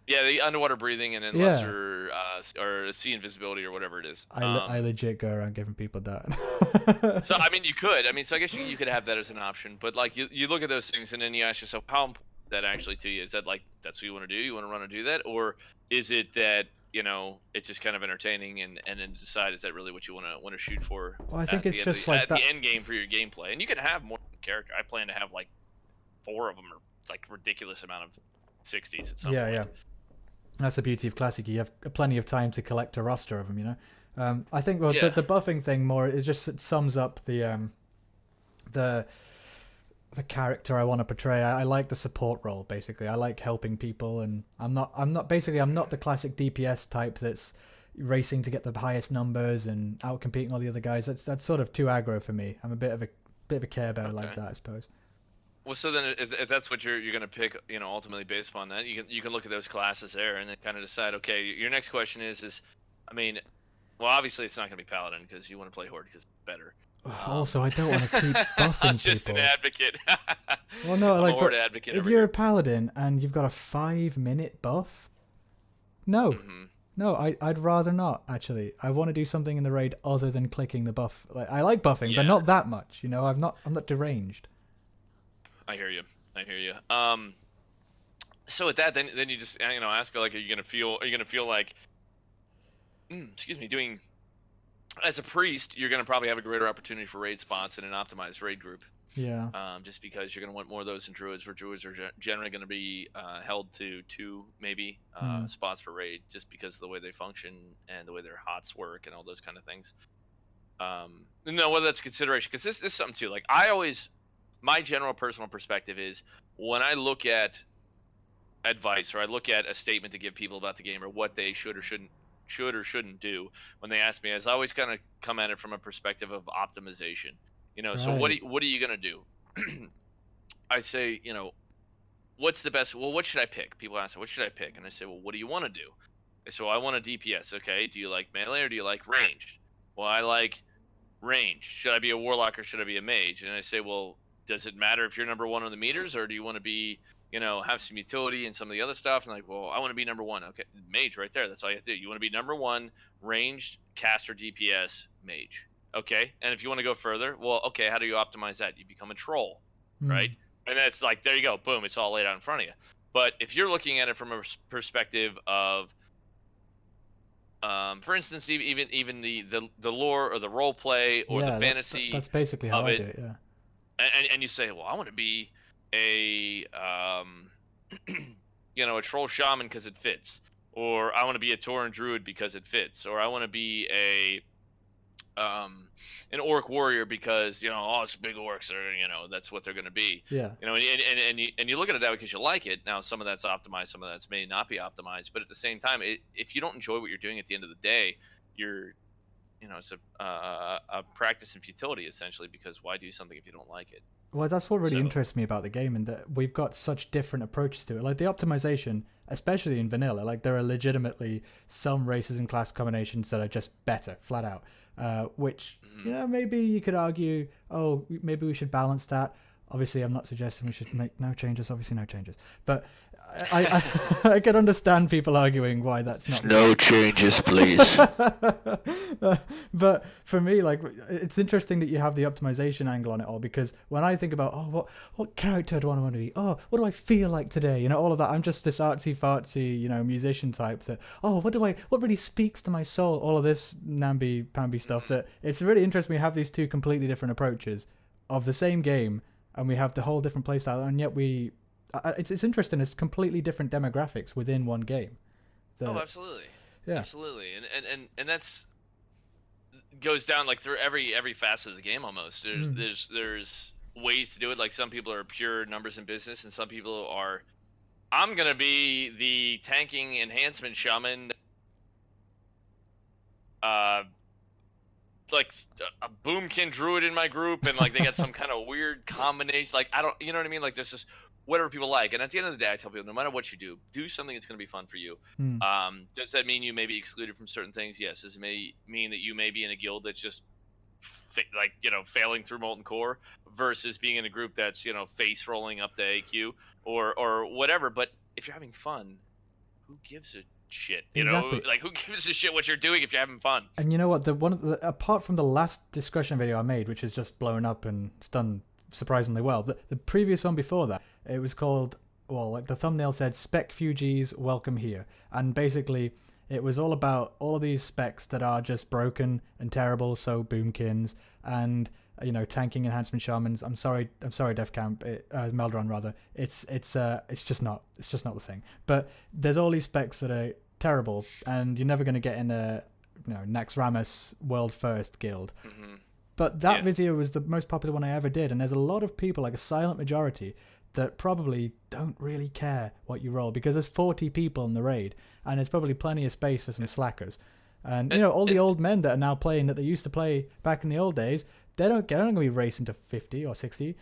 Speaker 2: Yeah, the underwater breathing and then lesser or sea invisibility or whatever it is.
Speaker 1: I legit go around giving people that.
Speaker 2: So I mean, you could. I mean, so I guess you could have that as an option. But like, you look at those things and then you ask yourself, how important is that actually to you? Is that like that's what you want to do? You want to run and do that, or is it that, you know, it's just kind of entertaining and then decide, is that really what you want to shoot for?
Speaker 1: Well, I think it's just like
Speaker 2: the end game for your gameplay. And you can have more than character. I plan to have like 4 of them, or like ridiculous amount of 60s at some point.
Speaker 1: Yeah. That's the beauty of Classic. You have plenty of time to collect a roster of them, you know. I think the buffing thing more is just, it sums up the character I want to portray. I like the support role, basically. I like helping people, and I'm not the classic DPS type that's racing to get the highest numbers and out competing all the other guys. That's sort of too aggro for me. I'm a bit of a care bear like that, I suppose.
Speaker 2: Well, so then if that's what you're going to pick, you know, ultimately based upon that, you can look at those classes there and then kind of decide, okay, your next question is, I mean, well, obviously it's not going to be Paladin because you want to play Horde because it's better.
Speaker 1: Also, I don't want to keep buffing
Speaker 2: just
Speaker 1: people.
Speaker 2: An advocate.
Speaker 1: Well, no, like,
Speaker 2: Horde advocate
Speaker 1: if you're a Paladin and you've got a 5-minute buff, no, No, I'd rather not, actually. I want to do something in the raid other than clicking the buff. Like, I like buffing, but
Speaker 2: Yeah,
Speaker 1: not that much. You know, I'm not deranged.
Speaker 2: I hear you. I hear you. So with that, then you just ask her like, are you gonna feel like, excuse me, doing as a priest, you're gonna probably have a greater opportunity for raid spots in an optimized raid group.
Speaker 1: Yeah.
Speaker 2: Just because you're going to want more of those in druids, where druids are generally going to be held to two maybe spots for raid, just because of the way they function and the way their hots work and all those kind of things. No, whether that's a consideration, because this is something too. Like my general personal perspective is when I look at advice or I look at a statement to give people about the game or what they should or shouldn't do when they ask me, I always kind of come at it from a perspective of optimization. So what are you gonna do? I say, what's the best? Well, what should I pick? People ask, what should I pick? And I say, well, what do you want to do? So I want a DPS. Okay. Do you like melee or do you like ranged? Well, I like ranged. Should I be a warlock or should I be a mage? And I say, well, does it matter if you're number one on the meters or do you want to be, have some utility and some of the other stuff? And like, well, I want to be number one. Okay, mage right there. That's all you have to do. You want to be number one, ranged, caster, DPS, mage. Okay, and if you want to go further, well, okay, how do you optimize that? You become a troll, right? And that's like, there you go, boom, it's all laid out in front of you. But if you're looking at it from a perspective of, for instance, even the lore or the role play or the fantasy,
Speaker 1: that's basically how I do it. Yeah.
Speaker 2: And you say, well, I want to be a a troll shaman because it fits, or I want to be a Tauren druid because it fits, or I want to be an orc warrior because it's big orcs are that's what they're going to be.
Speaker 1: Yeah.
Speaker 2: And you look at it that way because you like it. Now some of that's optimized, some of that's may not be optimized, but at the same time, if you don't enjoy what you're doing at the end of the day, you're it's a practice in futility essentially, because why do something if you don't like it?
Speaker 1: Well, that's what really interests me about the game, and that we've got such different approaches to it. Like the optimization, especially in vanilla, like there are legitimately some races and class combinations that are just better, flat out. Which maybe you could argue, oh, maybe we should balance that. Obviously, I'm not suggesting we should make no changes. Obviously, no changes. But I can understand people arguing why that's not.
Speaker 2: No changes, please.
Speaker 1: But for me, like, it's interesting that you have the optimization angle on it all, because when I think about, what character do I want to be? Oh, what do I feel like today? All of that. I'm just this artsy fartsy, musician type that, what really speaks to my soul? All of this namby-pamby stuff. That it's really interesting. We have these two completely different approaches of the same game, and we have the whole different playstyle, and yet it's interesting. It's completely different demographics within one game.
Speaker 2: Absolutely.
Speaker 1: Yeah.
Speaker 2: Absolutely. And that's goes down like through every facet of the game almost. There's ways to do it. Like some people are pure numbers and business, and some people are, I'm gonna be the tanking enhancement shaman. Like a boomkin druid in my group, and like they got some kind of weird combination. Like I don't, you know what I mean? Like there's just whatever people like. And at the end of the day, I tell people, no matter what you do something that's going to be fun for you. Does that mean you may be excluded from certain things? Yes. Does it mean that you may be in a guild that's just failing through molten core versus being in a group that's face rolling up to AQ or whatever? But if you're having fun, who gives a shit?
Speaker 1: Exactly.
Speaker 2: Like who gives a shit what you're doing if you're having fun?
Speaker 1: And you know what? Apart from the last discussion video I made, which has just blown up and it's done surprisingly well, the previous one before that, it was called, like the thumbnail said, Spec Fugees Welcome Here. And basically it was all about all of these specs that are just broken and terrible. So boomkins and tanking enhancement shamans. I'm sorry, Def Camp, Meldron rather. It's just not the thing. But there's all these specs that are terrible, and you're never going to get in a Naxxramas world first guild. But that video was the most popular one I ever did, and there's a lot of people, like a silent majority, that probably don't really care what you roll, because there's 40 people in the raid, and there's probably plenty of space for some slackers. And all the old men that are now playing that they used to play back in the old days, they're not going to be racing to 50 or 60.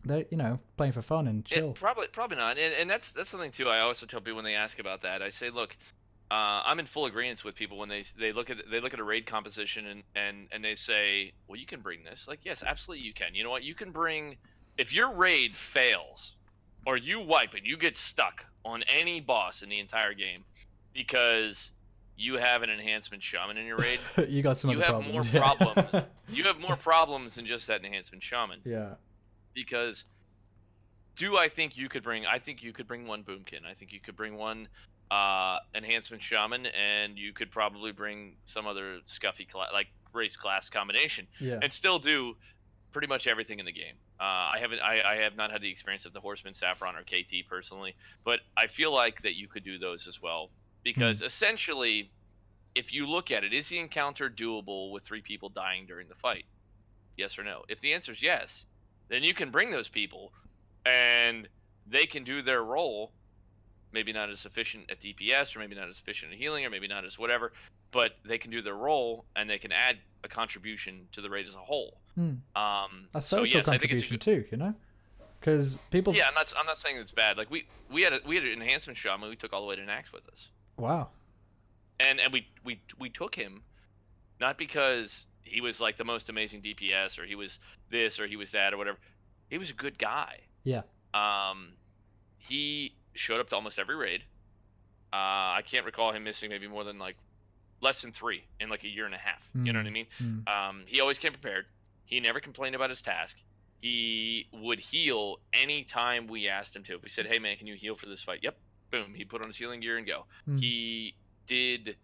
Speaker 1: They're playing for fun and chill.
Speaker 2: Probably not. And that's something too. I also tell people when they ask about that, I say, look, I'm in full agreement with people when they look at a raid composition and they say, well, you can bring this. Like, yes, absolutely you can. You know what? You can bring, if your raid fails or you wipe and you get stuck on any boss in the entire game, because you have an enhancement shaman in your raid.
Speaker 1: You got some
Speaker 2: You
Speaker 1: other
Speaker 2: have
Speaker 1: problems.
Speaker 2: more
Speaker 1: Yeah.
Speaker 2: problems. You have more problems than just that enhancement shaman.
Speaker 1: Yeah.
Speaker 2: Because I think you could bring? I think you could bring one boomkin. I think you could bring one enhancement shaman, and you could probably bring some other scuffy like race class combination,
Speaker 1: Yeah.
Speaker 2: and still do pretty much everything in the game. I have not had the experience of the Horseman, Saffron, or KT personally, but I feel like that you could do those as well, because essentially, if you look at it, is the encounter doable with 3 people dying during the fight? Yes or no? If the answer is yes, then you can bring those people, and they can do their role. Maybe not as efficient at DPS, or maybe not as efficient at healing, or maybe not as whatever, but they can do their role, and they can add a contribution to the raid as a whole.
Speaker 1: A
Speaker 2: So
Speaker 1: social
Speaker 2: yes, I think it's
Speaker 1: contribution too, you know, because people.
Speaker 2: yeah. I'm not saying it's bad. Like we had an enhancement shaman we took all the way to Nax with us,
Speaker 1: Wow.
Speaker 2: and we took him not because he was like the most amazing DPS, or he was this, or he was that, or whatever. He was a good guy.
Speaker 1: Yeah.
Speaker 2: He showed up to almost every raid. I can't recall him missing maybe more than like less than 3 in like a year and a half. You know what I mean? He always came prepared. He never complained about his task. He would heal any time we asked him to. If we said, "Hey man, can you heal for this fight?" Yep. Boom. He'd put on his healing gear and go. He did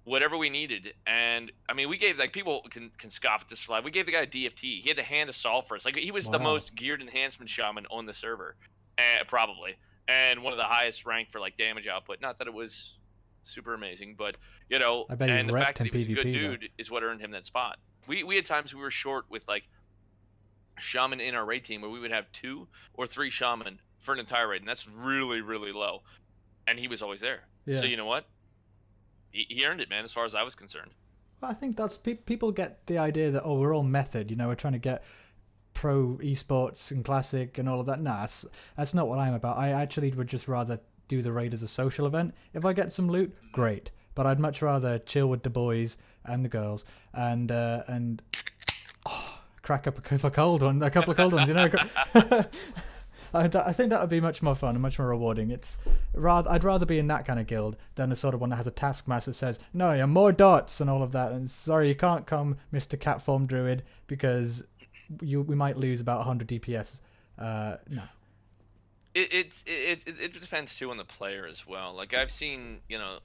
Speaker 2: whatever we needed, and I mean, we gave, like, people can scoff at this slide. We gave the guy a DFT. He had the hand assault for us. Like, he was the most geared enhancement shaman on the server, probably, and one of the highest ranked for like damage output. Not that it was super amazing, but you know,
Speaker 1: I bet he
Speaker 2: and the fact that
Speaker 1: wrecked
Speaker 2: he was
Speaker 1: in
Speaker 2: a good
Speaker 1: PvP,
Speaker 2: dude is what earned him that spot. We had times we were short with like shaman in our raid team where we would have 2 or 3 shaman for an entire raid, and that's really, really low. And he was always there.
Speaker 1: Yeah.
Speaker 2: So you know what? He earned it, man, as far as I was concerned.
Speaker 1: Well, I think that's people get the idea that, oh, we're all method, you know, we're trying to get pro esports and classic and all of that. Nah, that's not what I'm about. I actually would just rather do the raid as a social event. If I get some loot, great, but I'd much rather chill with the boys and the girls and crack up a couple of cold ones, you know. I think that would be much more fun and much more rewarding. I'd rather be in that kind of guild than the sort of one that has a taskmaster that says, "No, you have more dots" and all of that. And sorry, you can't come, Mr. Catform Druid, because we might lose about 100 DPS. No.
Speaker 2: It depends too on the player as well. Like, I've seen, you know,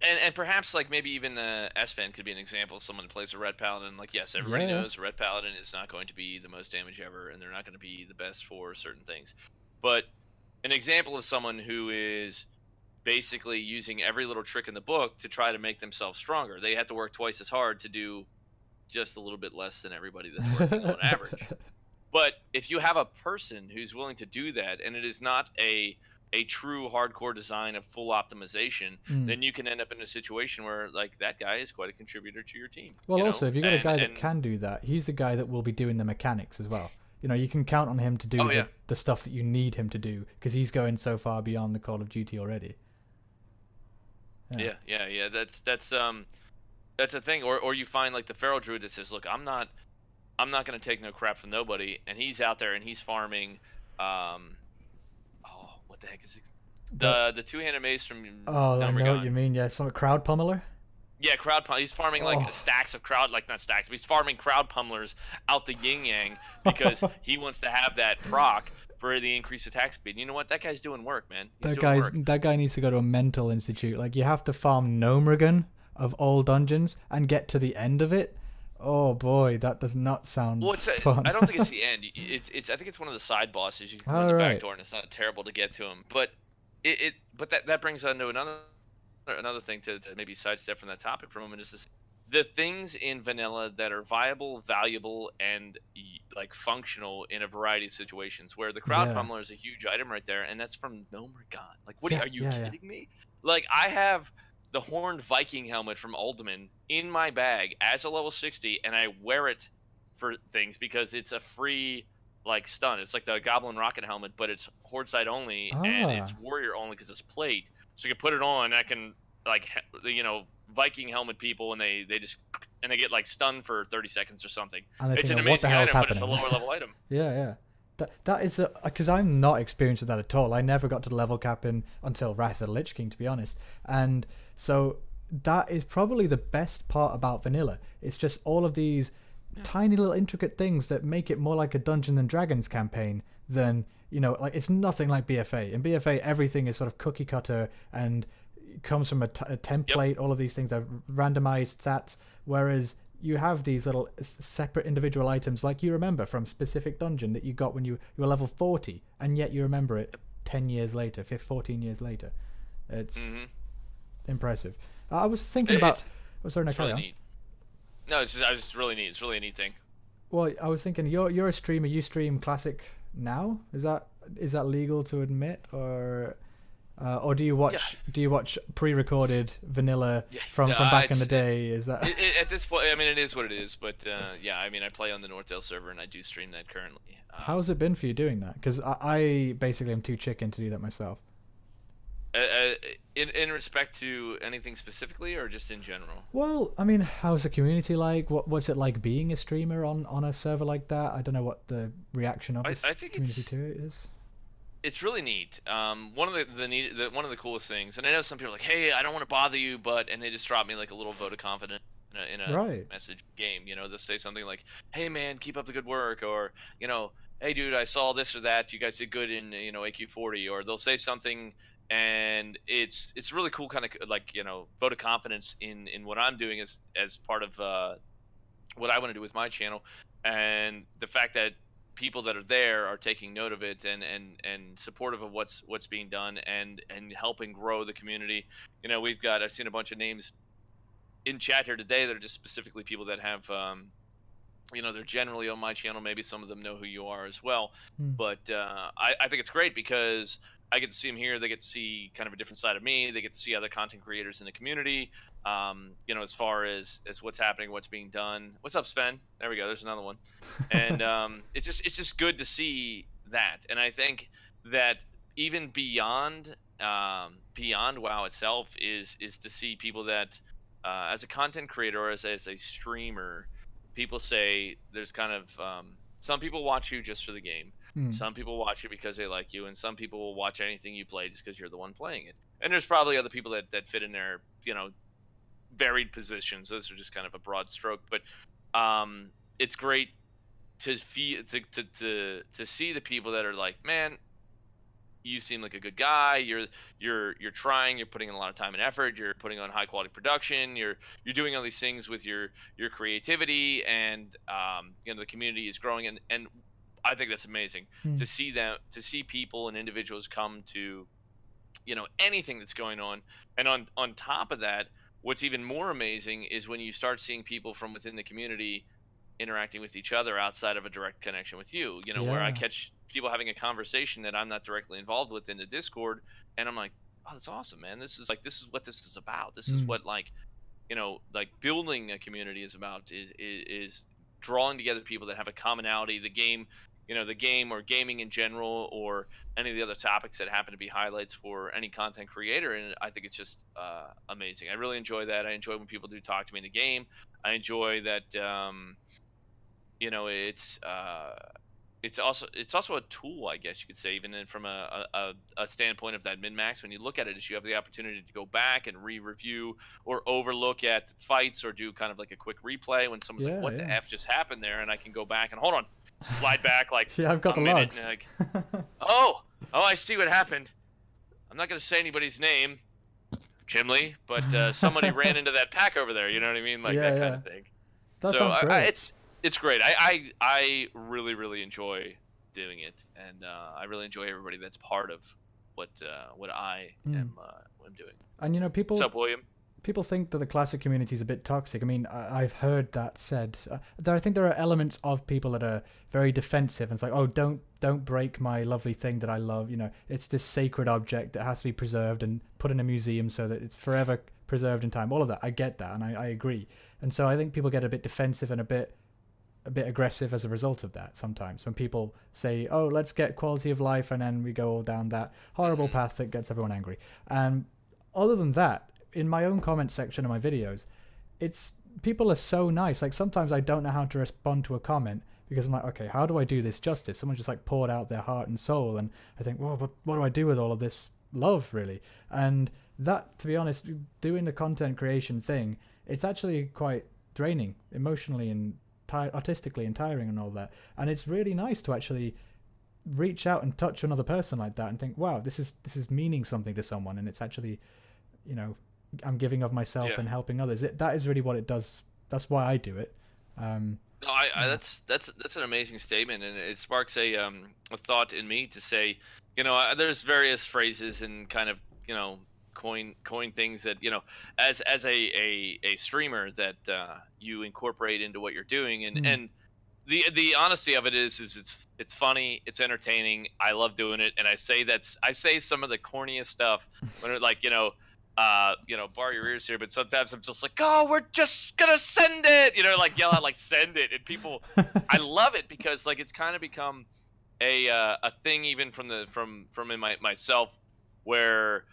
Speaker 2: and perhaps like maybe even S-Fan could be an example of someone who plays a Red Paladin. Like, yes, everybody knows a Red Paladin is not going to be the most damage ever, and they're not going to be the best for certain things. But an example of someone who is basically using every little trick in the book to try to make themselves stronger. They have to work twice as hard to do just a little bit less than everybody that's working on average. But if you have a person who's willing to do that, and it is not a true hardcore design of full optimization, then you can end up in a situation where like that guy is quite a contributor to your team.
Speaker 1: Well, also, if you've got a guy that can do that, he's the guy that will be doing the mechanics as well. You know, you can count on him to do the stuff that you need him to do, because he's going so far beyond the Call of Duty already.
Speaker 2: Yeah. That's a thing. Or you find like the Feral Druid that says, "Look, I'm not gonna take no crap from nobody," and he's out there and he's farming. What the heck is it? The two-handed mace from
Speaker 1: I know what you mean. Yeah, some crowd pummeler.
Speaker 2: Yeah, crowd pummeler. He's farming like stacks of crowd, like not stacks, but he's farming crowd pummelers out the yin yang because he wants to have that proc for the increased attack speed. And you know what? That guy's doing work, man.
Speaker 1: That guy needs to go to a mental institute. Like, you have to farm Gnomeregan of all dungeons and get to the end of it. Oh boy, that does not sound fun.
Speaker 2: I don't think it's the end. I think it's one of the side bosses. You can go in the back door, and it's not terrible to get to him. But that brings on to another thing to maybe sidestep from that topic for a moment. Is this the things in vanilla that are viable, valuable, and like functional in a variety of situations? Where the crowd pummeler is a huge item right there, and that's from Gnomeregan. Like, what are you kidding me? Like, I have the horned Viking helmet from Alderman in my bag as a level 60, and I wear it for things because it's a free like stun. It's like the Goblin Rocket helmet, but it's horde side only and it's warrior only because it's plate. So you can put it on, and I can like, you know, Viking helmet people, and they get like stunned for 30 seconds or something. It's an amazing item, but it's a lower level item.
Speaker 1: Yeah. That is because I'm not experienced with that at all. I never got to the level capping until Wrath of the Lich King, to be honest. And so that is probably the best part about vanilla. It's just all of these tiny little intricate things that make it more like a Dungeons and Dragons campaign than, like it's nothing like BFA. In BFA, everything is sort of cookie cutter and comes from a template. Yep. All of these things are randomized stats, whereas you have these little separate individual items, like you remember from specific dungeon that you got when you were level 40, and yet you remember it 10 years later, 14 years later. It's impressive. I was thinking about... Oh, sorry, no, carry on.
Speaker 2: Neat. No, it's just really neat. It's really a neat thing.
Speaker 1: Well, I was thinking, you're a streamer. You stream Classic now? Is that legal to admit, or do you watch pre-recorded vanilla from back in the day? Is that
Speaker 2: at this point? I mean, it is what it is. But yeah, I mean, I play on the Northdale server, and I do stream that currently.
Speaker 1: How's it been for you doing that? Because I basically am too chicken to do that myself.
Speaker 2: In respect to anything specifically, or just in general?
Speaker 1: Well, I mean, how's the community like? What's it like being a streamer on a server like that? I don't know what the reaction of the community to it is.
Speaker 2: It's really neat. One of the coolest things, and I know some people are like, "Hey, I don't want to bother you," and they just drop me like a little vote of confidence in a message game. They'll say something like, "Hey, man, keep up the good work," or "Hey, dude, I saw this or that. You guys did good in AQ40," or they'll say something. And it's really cool, kind of like vote of confidence in what I'm doing as part of what I want to do with my channel, and the fact that people that are there are taking note of it and supportive of what's being done and helping grow the community. I've seen a bunch of names in chat here today that are just specifically people that have they're generally on my channel. Maybe some of them know who you are as well. But I think it's great because I get to see them here. They get to see kind of a different side of me. They get to see other content creators in the community. As far as what's happening, what's being done. What's up, Sven? There we go. There's another one. And it's just good to see that. And I think that even beyond WoW itself is to see people that as a content creator or as a streamer, people say there's kind of some people watch you just for the game. Some people watch you because they like you, and some people will watch anything you play just because you're the one playing it. And there's probably other people that fit in their varied positions. Those are just kind of a broad stroke, but it's great to see the people that are like, man, you seem like a good guy. You're trying. You're putting in a lot of time and effort. You're putting on high quality production. You're doing all these things with your creativity, and the community is growing. And I think that's amazing to see people and individuals come to anything that's going on. And on top of that, what's even more amazing is when you start seeing people from within the community interacting with each other outside of a direct connection with you. Where I catch people having a conversation that I'm not directly involved with in the Discord, and I'm like, oh, that's awesome, man. This is what this is about. This is what building a community is about, is drawing together people that have a commonality. The game or gaming in general, or any of the other topics that happen to be highlights for any content creator. And I think it's just amazing. I really enjoy that. I enjoy when people do talk to me in the game. I enjoy that it's also a tool, I guess you could say, even from a standpoint of that min-max. When you look at it, is you have the opportunity to go back and re-review or overlook at fights, or do kind of like a quick replay when someone's like, what the F just happened there? And I can go back and hold on, slide back like
Speaker 1: I've got the logs.
Speaker 2: Like, oh, I see what happened. I'm not going to say anybody's name, Chimly, but somebody ran into that pack over there. You know what I mean? Like that kind of thing.
Speaker 1: That sounds great.
Speaker 2: It's great. I really, really enjoy doing it, and I really enjoy everybody that's part of what I am doing.
Speaker 1: And people.
Speaker 2: What's up, William?
Speaker 1: People think that the classic community is a bit toxic. I mean, I've heard that said. I think there are elements of people that are very defensive, and it's like, oh, don't break my lovely thing that I love. It's this sacred object that has to be preserved and put in a museum so that it's forever preserved in time. All of that, I get that, and I agree. And so I think people get a bit defensive and a bit aggressive as a result of that sometimes, when people say, oh, let's get quality of life, and then we go all down that horrible path that gets everyone angry. And other than that, in my own comment section of my videos, people are so nice. Like, sometimes I don't know how to respond to a comment because I'm like, okay, how do I do this justice? Someone just like poured out their heart and soul, and I think, well, but what do I do with all of this love, really? And that, to be honest, doing the content creation thing, it's actually quite draining emotionally and artistically and tiring and all that. And it's really nice to actually reach out and touch another person like that and think, wow, this is meaning something to someone, and it's actually, I'm giving of myself and helping others. That is really what it does. That's why I do it.
Speaker 2: No, that's an amazing statement, and it sparks a thought in me to say, there's various phrases and kind of coin things that as a streamer that you incorporate into what you're doing, and the honesty of it is it's funny, it's entertaining, I love doing it, and I say some of the corniest stuff when it bar your ears here, but sometimes I'm just like, oh, we're just gonna send it, like yell out like send it, and people, I love it because like it's kind of become a thing even from in myself, where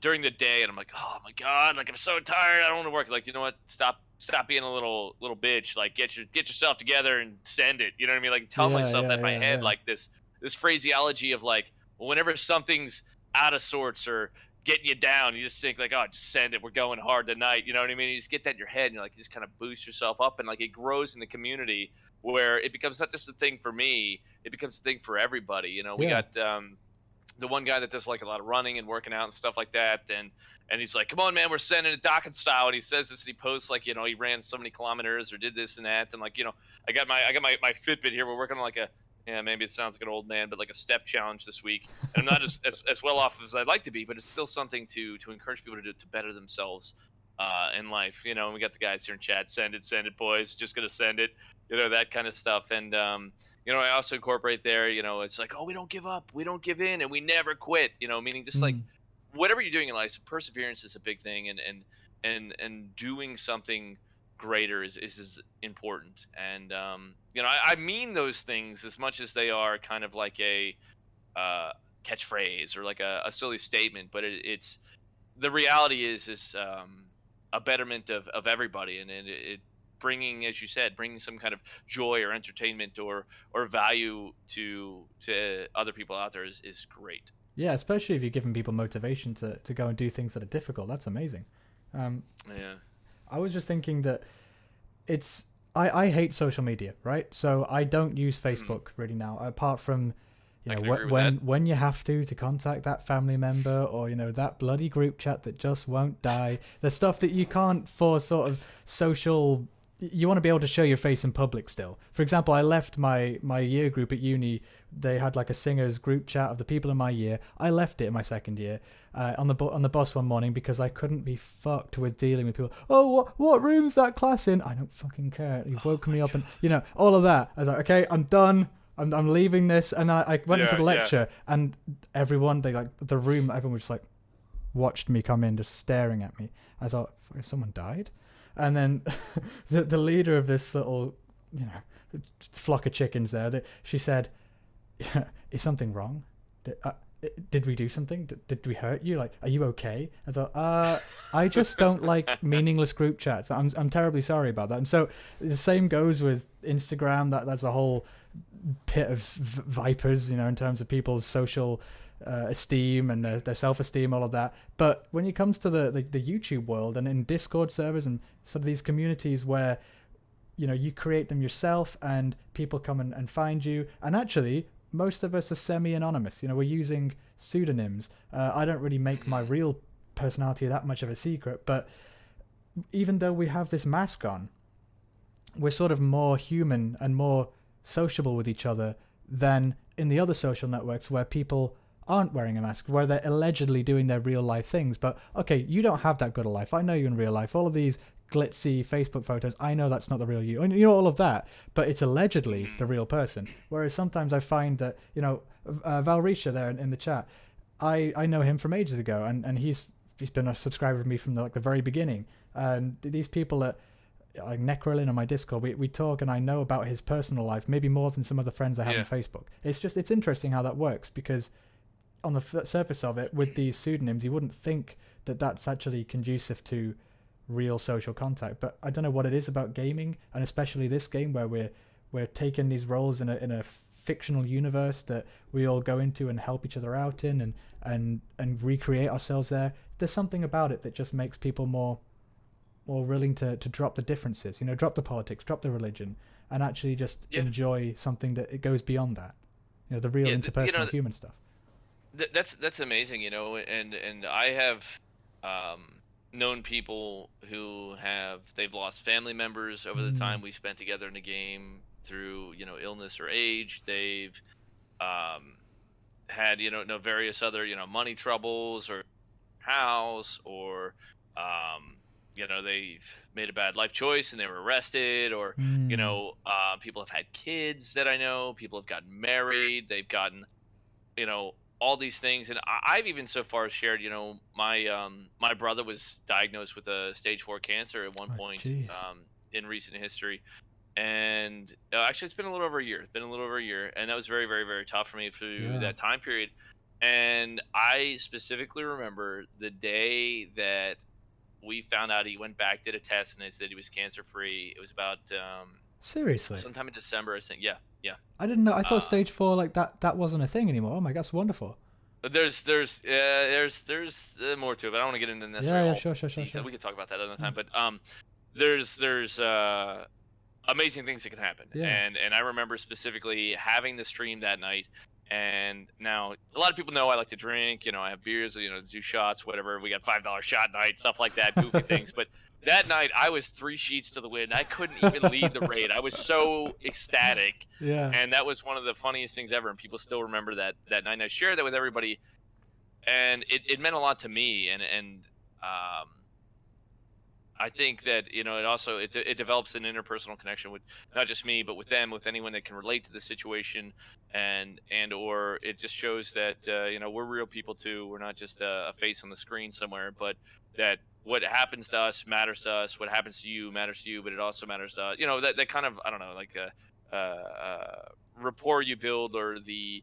Speaker 2: during the day, and I'm like, oh my god, like I'm so tired, I don't want to work. Like, you know what? Stop being a little bitch. Like, get yourself together and send it. You know what I mean? Like, tell myself that in my head, like this phraseology of like, well, whenever something's out of sorts or getting you down, you just think like, oh, just send it. We're going hard tonight. You know what I mean? You just get that in your head, and you're like, you just kind of boost yourself up, and like it grows in the community where it becomes not just a thing for me, it becomes a thing for everybody. We got the one guy that does like a lot of running and working out and stuff like that, and he's like, come on man, we're sending it DOCKEN style, and he says this and he posts like, he ran so many kilometers or did this and that, and like, I got my Fitbit here, we're working on like maybe it sounds like an old man, but like a step challenge this week, and I'm not as well off as I'd like to be, but it's still something to encourage people to better themselves in life, and we got the guys here in chat, send it boys, just gonna send it, that kind of stuff. And I also incorporate there, it's like, oh, we don't give up, we don't give in, and we never quit, meaning just like whatever you're doing in life, perseverance is a big thing, and doing something greater is important. And I mean those things as much as they are kind of like a catchphrase or like a silly statement, but it's the reality is a betterment of everybody, and it bringing, as you said, bringing some kind of joy or entertainment or value to other people out there is great.
Speaker 1: Yeah, especially if you're giving people motivation to go and do things that are difficult. That's amazing. I was just thinking that I hate social media, right? So I don't use Facebook really now, apart from when you have to contact that family member, or that bloody group chat that just won't die. The stuff that you can't, for sort of social, you want to be able to show your face in public still. For example, I left my year group at uni. They had like a singers group chat of the people in my year. I left it in my second year on the bus one morning because I couldn't be fucked with dealing with people. Oh, what room's that class in? I don't fucking care. You've woken me up, and all of that. I was like, okay, I'm done. I'm leaving this. And I went into the lecture, and everyone, the room, everyone was just like, watched me come in, just staring at me. I thought, someone died? And then the leader of this little, flock of chickens there, she said, is something wrong? Did we do something? Did we hurt you? Like, are you okay? I thought, I just don't like meaningless group chats. I'm terribly sorry about that. And so the same goes with Instagram. That's a whole pit of vipers, in terms of people's social esteem and their self-esteem, all of that. But when it comes to the YouTube world and in Discord servers and sort of these communities where you create them yourself and people come and find you, and actually most of us are semi-anonymous, we're using pseudonyms. I don't really make my real personality that much of a secret, but even though we have this mask on, we're sort of more human and more sociable with each other than in the other social networks where people aren't wearing a mask, where they're allegedly doing their real life things. But okay, you don't have that good a life. I know you in real life. All of these glitzy Facebook photos, I know that's not the real you, and all of that, but it's allegedly the real person. Whereas sometimes I find that Valrisha there in the chat, I know him from ages ago, and he's been a subscriber of me from the very beginning. And these people at like Necrolin on my Discord, we talk, and I know about his personal life maybe more than some other friends I have on Facebook. It's interesting how that works, because on the surface of it, with these pseudonyms, you wouldn't think that that's actually conducive to real social contact. But I don't know what it is about gaming, and especially this game where we're taking these roles in a fictional universe that we all go into and help each other out in, and recreate ourselves there. There's something about it that just makes people more willing to drop the differences, drop the politics, drop the religion, and actually just enjoy something that it goes beyond that, the real interpersonal human stuff.
Speaker 2: That's amazing, and I have known people who they've lost family members over the time we spent together in the game through illness or age. They've had various other money troubles or house, or they've made a bad life choice and they were arrested, or people have had kids that I know, people have gotten married, they've gotten all these things. And I've even so far shared, my brother was diagnosed with a stage 4 cancer at one point in recent history. And actually, it's been a little over a year. And that was very, very, very tough for me through that time period. And I specifically remember the day that we found out he went back, did a test, and they said he was cancer-free. It was about
Speaker 1: seriously
Speaker 2: sometime in December, I think. Yeah.
Speaker 1: I didn't know. I thought stage 4 like that wasn't a thing anymore. Oh my God, that's wonderful.
Speaker 2: But there's more to it, but I don't want to get into necessarily.
Speaker 1: Sure.
Speaker 2: We could talk about that another time. But there's amazing things that can happen. And I remember specifically having the stream that night. And now a lot of people know I like to drink, I have beers, do shots, whatever. We got $5 shot night, stuff like that, goofy things. But that night I was 3 sheets to the wind. I couldn't even lead the raid. I was so ecstatic.
Speaker 1: Yeah.
Speaker 2: And that was one of the funniest things ever. And people still remember that night. And I shared that with everybody. And it meant a lot to me. And I think that it also it develops an interpersonal connection with not just me, but with them, with anyone that can relate to the situation, and or it just shows that we're real people too. We're not just a face on the screen somewhere, but that what happens to us matters to us. What happens to you matters to you, but it also matters to us. That kind of, I don't know, like rapport you build, or the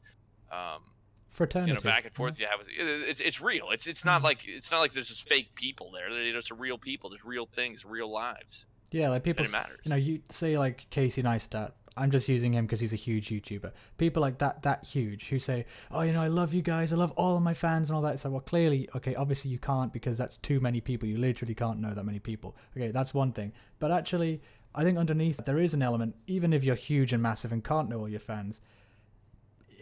Speaker 1: fraternity,
Speaker 2: back and forth you have with it's real. It's not like there's just fake people there. There's real people. There's real things, real lives.
Speaker 1: Yeah, like people.
Speaker 2: And it matters.
Speaker 1: You say like Casey Neistat. I'm just using him because he's a huge YouTuber. People like that huge who say, oh, I love you guys. I love all of my fans and all that. It's like, well, clearly, okay, obviously you can't, because that's too many people. You literally can't know that many people. Okay, that's one thing. But actually, I think underneath there is an element, even if you're huge and massive and can't know all your fans,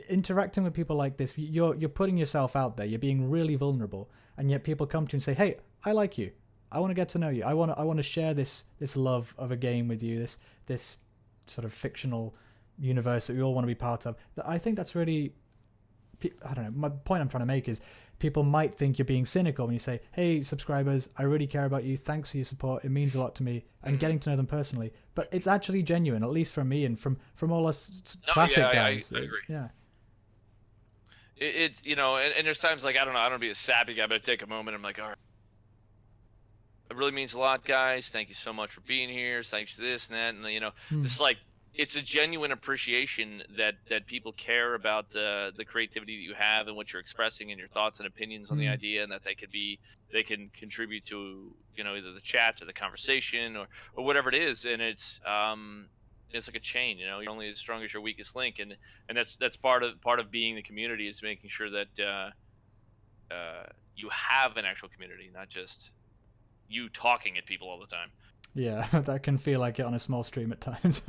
Speaker 1: interacting with people like this, you're putting yourself out there. You're being really vulnerable, and yet people come to you and say, hey, I like you. I want to get to know you. I want to share this love of a game with you. This sort of fictional universe that we all want to be part of. I think that's really, I don't know, my point I'm trying to make is people might think you're being cynical when you say, hey subscribers, I really care about you, thanks for your support, it means a lot to me, and getting to know them personally. But it's actually genuine, at least from me and from all us classic guys.
Speaker 2: I agree.
Speaker 1: Yeah.
Speaker 2: It's and there's times like I don't want to be a sappy guy, but I take a moment, I'm like, all right, it really means a lot, guys. Thank you so much for being here. Thanks for this and that, and this like it's a genuine appreciation that people care about the creativity that you have and what you're expressing and your thoughts and opinions on the idea, and that they can contribute to either the chat or the conversation or whatever it is, and it's like a chain. You're only as strong as your weakest link, and that's part of being the community, is making sure that you have an actual community, not just you talking at people all the time.
Speaker 1: Yeah, that can feel like it on a small stream at times.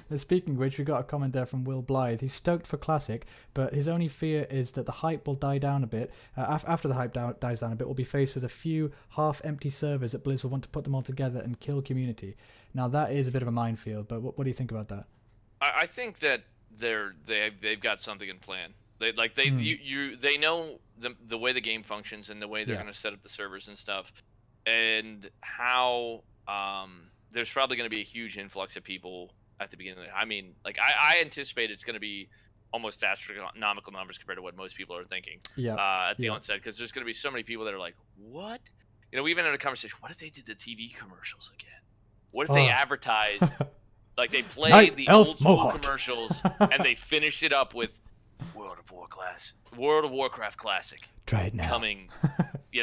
Speaker 1: And speaking of which, we got a comment there from Will Blythe. He's stoked for Classic, but his only fear is that the hype will die down a bit. After the hype dies down a bit, we'll be faced with a few half-empty servers that Blizz will want to put them all together and kill community. Now, that is a bit of a minefield, but what do you think about that?
Speaker 2: I think that they've got something in plan. They know the way the game functions and the way they're going to set up the servers and stuff, and how there's probably going to be a huge influx of people at the beginning. I mean, like I anticipate it's going to be almost astronomical numbers compared to what most people are thinking at the onset, because there's going to be so many people that are like, what? We even had a conversation, what if they did the TV commercials again? What if they advertised, like they played
Speaker 1: Night
Speaker 2: the
Speaker 1: Elf
Speaker 2: old school
Speaker 1: Mohawk
Speaker 2: commercials and they finished it up with World of Warcraft Classic.
Speaker 1: Try it now.
Speaker 2: Coming,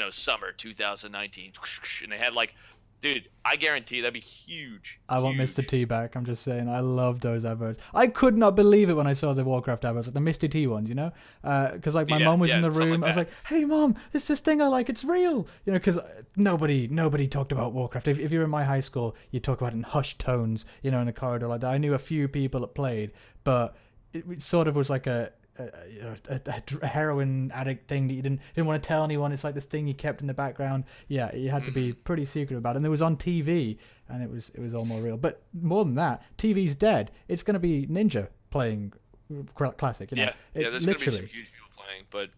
Speaker 2: summer 2019. And they had like Dude, I guarantee that'd be huge.
Speaker 1: I want
Speaker 2: huge.
Speaker 1: Mr. T back. I'm just saying, I love those adverts. I could not believe it when I saw the Warcraft adverts, like the Mr. T ones, you know? Because like my mom was in the room. I was like, "Hey, mom, this thing I like. It's real." You know, because nobody talked about Warcraft. If you were in my high school, you talk about it in hushed tones, you know, in the corridor like that. I knew a few people that played, but it sort of was like a heroin addict thing that you didn't want to tell anyone. It's like this thing you kept in the background. Yeah, you had to be pretty secret about it. And it was on TV, and it was all more real. But more than that, TV's dead. It's going to be Ninja playing Classic. You know?
Speaker 2: There's going to be some huge people playing. But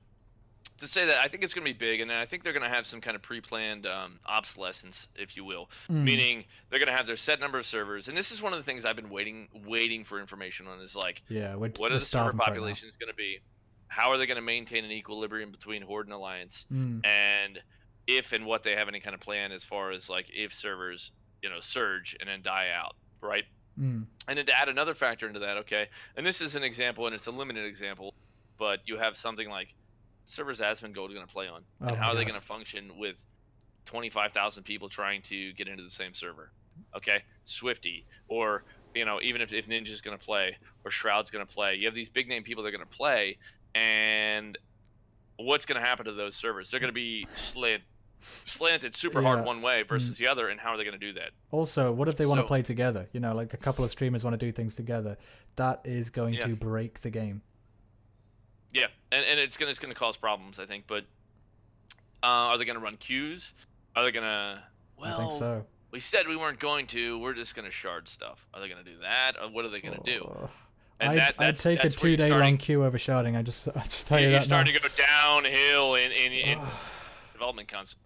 Speaker 2: to say that, I think it's going to be big, and I think they're going to have some kind of pre-planned obsolescence, if you will. Meaning they're going to have their set number of servers. And this is one of the things I've been waiting for information on. Is like, what are the server populations going to be? How are they going to maintain an equilibrium between Horde and Alliance? And if and what they have any kind of plan as far as like if servers, you know, surge and then die out, right? And then to add another factor into that, okay, and this is an example, and it's a limited example, but you have something like servers Asmongold are going to play on, and how are they going to function with 25,000 people trying to get into the same server? Okay, Swifty, or you know, even if Ninja's going to play or Shroud's going to play, you have these big name people that are going to play, and what's going to happen to those servers? They're going to be slanted super hard one way versus the other, and how are they going to do that?
Speaker 1: Also, what if they want to play together? You know, like a couple of streamers want to do things together. That is going to break the game.
Speaker 2: Yeah, and it's gonna cause problems, I think. But are they gonna run queues? Are they gonna? Well,
Speaker 1: I think so.
Speaker 2: We said we weren't going to. We're just gonna shard stuff. Are they gonna do that, or what are they gonna do? And
Speaker 1: I'd take a 2-day long queue over sharding. I just tell you that. You're
Speaker 2: starting to go downhill in development concept.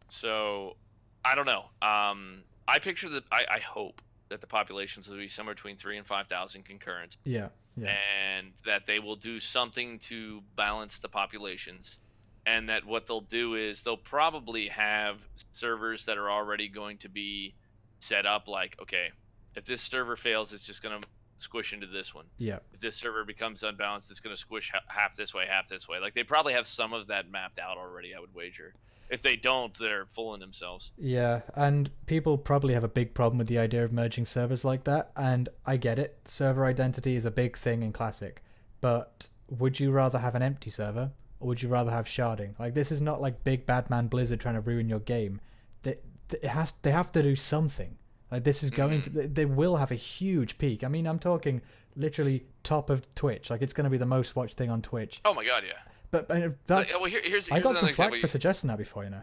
Speaker 2: So I don't know. I picture that. I hope that the populations will be somewhere between 3,000 and 5,000 concurrent.
Speaker 1: Yeah.
Speaker 2: And that they will do something to balance the populations, and that what they'll do is they'll probably have servers that are already going to be set up like, okay, if this server fails, it's just going to squish into this one.
Speaker 1: Yeah.
Speaker 2: If this server becomes unbalanced, it's going to squish half this way, half this way. Like they probably have some of that mapped out already, I would wager. If they don't, they're fooling themselves.
Speaker 1: Yeah, and people probably have a big problem with the idea of merging servers like that, and I get it. Server identity is a big thing in Classic, but would you rather have an empty server, or would you rather have sharding? Like, this is not like big bad man Blizzard trying to ruin your game. They have to do something. Like, this is going to... They will have a huge peak. I mean, I'm talking literally top of Twitch. Like, it's going to be the most watched thing on Twitch.
Speaker 2: Oh my god, yeah.
Speaker 1: But that's...
Speaker 2: here's
Speaker 1: I got some flack for suggesting that before, you know.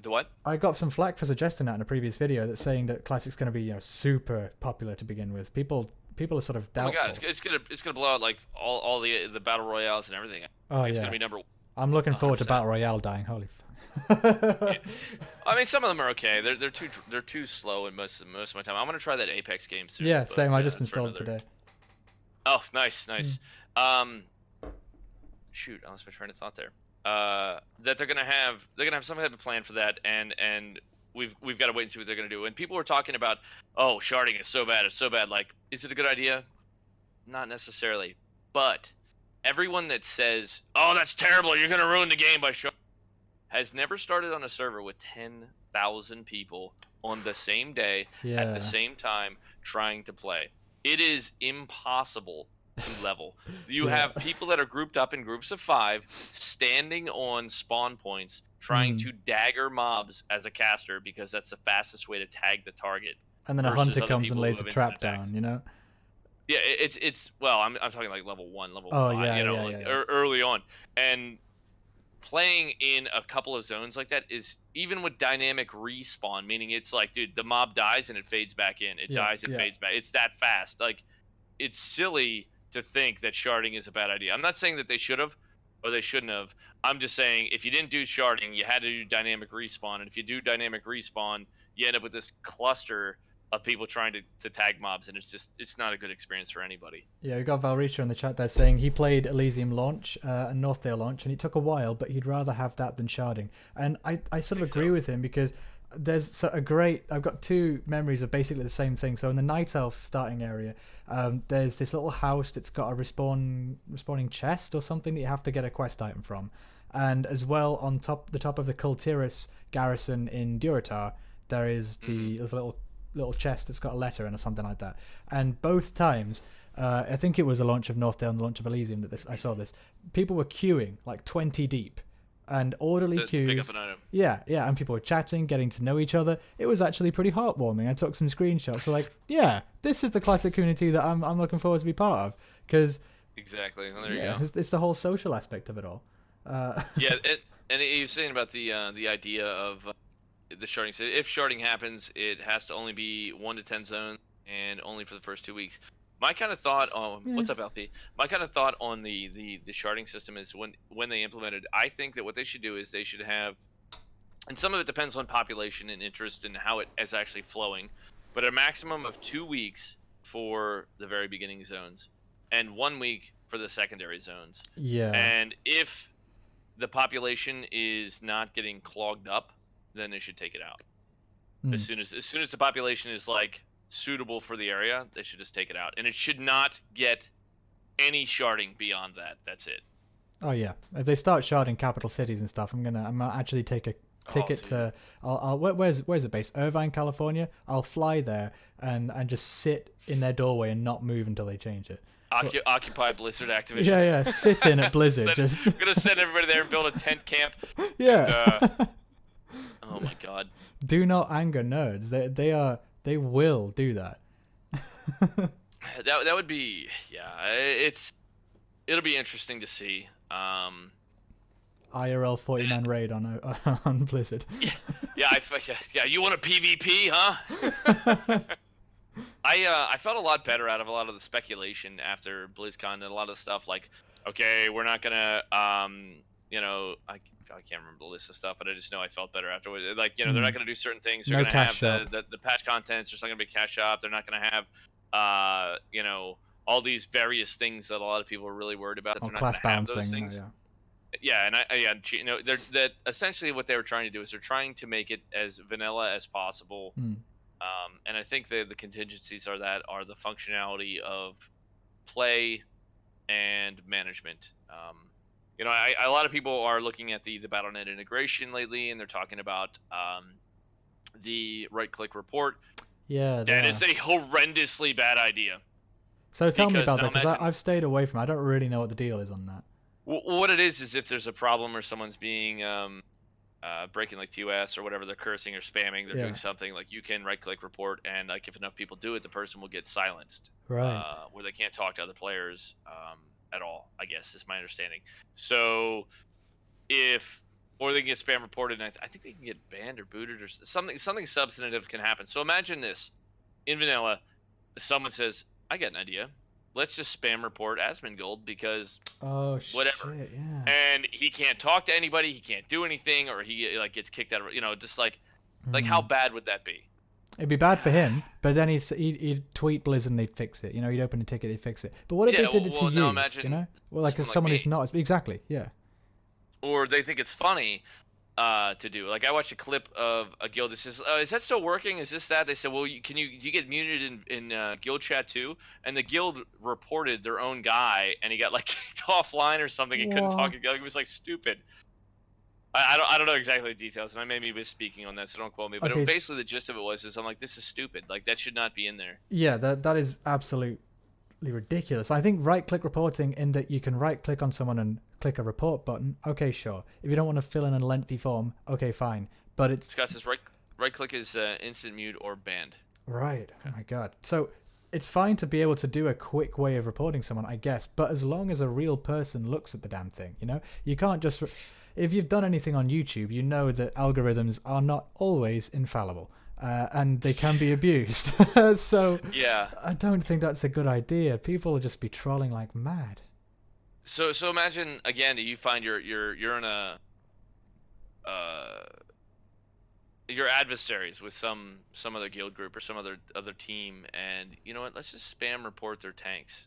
Speaker 2: The what?
Speaker 1: I got some flack for suggesting that in a previous video, that's saying that Classic's going to be, you know, super popular to begin with. People are sort of doubtful.
Speaker 2: Oh my god, it's gonna blow out like all the battle royales and everything.
Speaker 1: Oh,
Speaker 2: it's
Speaker 1: yeah.
Speaker 2: gonna be number.
Speaker 1: I'm looking forward to battle royale dying. Holy.
Speaker 2: Yeah. I mean, some of them are okay. They're too slow in most of my time. I'm gonna try that Apex game soon.
Speaker 1: Yeah, same. I just installed it today.
Speaker 2: Oh, nice. Shoot, I lost my train of thought there. That they're gonna have some type of plan for that, and we've got to wait and see what they're gonna do. And people were talking about, oh, sharding is so bad, it's so bad. Like, is it a good idea? Not necessarily. But everyone that says, oh, that's terrible, you're gonna ruin the game by sharding, has never started on a server with 10,000 people on the same day at the same time trying to play. It is impossible to level. You have people that are grouped up in groups of 5 standing on spawn points trying to dagger mobs as a caster because that's the fastest way to tag the target.
Speaker 1: And then a hunter comes and lays a trap down, you know?
Speaker 2: Yeah, it's well, I'm talking like level 1, level 5, early on. And playing in a couple of zones like that is, even with dynamic respawn, meaning it's like, dude, the mob dies and it fades back in. It dies, it fades back. It's that fast. Like, it's silly to think that sharding is a bad idea. I'm not saying that they should have or they shouldn't have. I'm just saying if you didn't do sharding, you had to do dynamic respawn. And if you do dynamic respawn, you end up with this cluster of people trying to tag mobs, and it's not a good experience for anybody.
Speaker 1: Yeah, we got Valricha in the chat there saying he played Elysium launch and Northdale launch, and it took a while, but he'd rather have that than sharding. And I sort of agree with him, because there's I've got 2 memories of basically the same thing. So in the Night Elf starting area, there's this little house that's got a respawning chest or something that you have to get a quest item from. And as well, on the top of the Kultiris garrison in Durotar, there is there's a little chest that's got a letter in or something like that. And both times, I think it was the launch of Northdale and the launch of Elysium that I saw this. People were queuing like 20 deep, and orderly queues.
Speaker 2: To pick up an item.
Speaker 1: Yeah, and people were chatting, getting to know each other. It was actually pretty heartwarming. I took some screenshots. So like, yeah, this is the classic community that I'm looking forward to be part of, because
Speaker 2: exactly. Well, there you go.
Speaker 1: It's the whole social aspect of it all.
Speaker 2: Yeah, and you're saying about the idea of the sharding. So if sharding happens, it has to only be 1 to 10 zones and only for the first 2 weeks. My kind of thought on what's up, LP? My kind of thought on the sharding system is when they implemented. I think that what they should do is they should have, and some of it depends on population and interest and how it is actually flowing, but a maximum of 2 weeks for the very beginning zones, and 1 week for the secondary zones.
Speaker 1: Yeah.
Speaker 2: And if the population is not getting clogged up, then they should take it out. As soon as the population is like suitable for the area, they should just take it out, and it should not get any sharding beyond that. That's it.
Speaker 1: Oh yeah, if they start sharding capital cities and stuff, I'm gonna actually take a ticket to. Where's it based? Irvine, California. I'll fly there and just sit in their doorway and not move until they change it.
Speaker 2: Occupy Blizzard Activision.
Speaker 1: Yeah, sit in at Blizzard.
Speaker 2: I'm gonna send everybody there and build a tent camp.
Speaker 1: Yeah.
Speaker 2: And, oh my god.
Speaker 1: Do not anger nerds. They will do that.
Speaker 2: That would be, yeah. It'll be interesting to see.
Speaker 1: IRL 40-man raid on Blizzard.
Speaker 2: Yeah. You want a PvP, huh? I felt a lot better out of a lot of the speculation after BlizzCon and a lot of the stuff like, okay, we're not gonna, I can't remember the list of stuff, but I just know I felt better afterwards. Like, they're not going to do certain things. They're going to have the patch contents. There's not going to be a cash shop. They're not going to have, all these various things that a lot of people are really worried about. They're not going to have those things. Yeah, and that essentially what they were trying to do is they're trying to make it as vanilla as possible. And I think the contingencies are the functionality of play and management. A lot of people are looking at the BattleNet integration lately, and they're talking about the right-click report.
Speaker 1: Yeah,
Speaker 2: that is a horrendously bad idea.
Speaker 1: So tell me about that, because I've stayed away from it. I don't really know what the deal is on that.
Speaker 2: What it is if there's a problem or someone's being breaking like TOS or whatever, they're cursing or spamming, they're doing something, like you can right-click report, and like if enough people do it, the person will get silenced.
Speaker 1: Right.
Speaker 2: Where they can't talk to other players. At all, I guess, is my understanding. So or they can get spam reported, and I think they can get banned or booted or something substantive can happen. So imagine this. In vanilla, someone says, I got an idea. Let's just spam report Asmongold because whatever.
Speaker 1: Shit, yeah.
Speaker 2: And he can't talk to anybody, he can't do anything, or he like gets kicked out of, just like how bad would that be?
Speaker 1: It'd be bad for him, but then he'd tweet Blizzard and they'd fix it. He'd open a ticket, they'd fix it. But what if they did it to you?
Speaker 2: Imagine
Speaker 1: like someone who's not exactly, yeah.
Speaker 2: Or they think it's funny to do. Like I watched a clip of a guild that says, "Is that still working? Is this that?" They said, "Well, you get muted in guild chat too?" And the guild reported their own guy, and he got like kicked offline or something and couldn't talk again. It was like stupid. I don't know exactly the details, and I may be misspeaking on that, so don't quote me. But basically, the gist of it is I'm like, this is stupid. Like that should not be in there. Yeah,
Speaker 1: that is absolutely ridiculous. I think right-click reporting, in that you can right-click on someone and click a report button. Okay, sure. If you don't want to fill in a lengthy form, okay, fine. But it's
Speaker 2: Scott says right-click is instant mute or banned.
Speaker 1: Right. Okay. Oh my god. So it's fine to be able to do a quick way of reporting someone, I guess, but as long as a real person looks at the damn thing, you can't just. If you've done anything on YouTube, you know that algorithms are not always infallible, and they can be abused. So
Speaker 2: yeah,
Speaker 1: I don't think that's a good idea. People will just be trolling like mad.
Speaker 2: So imagine again that you find you're in a your adversaries with some other guild group or some other team, and you know what? Let's just spam report their tanks.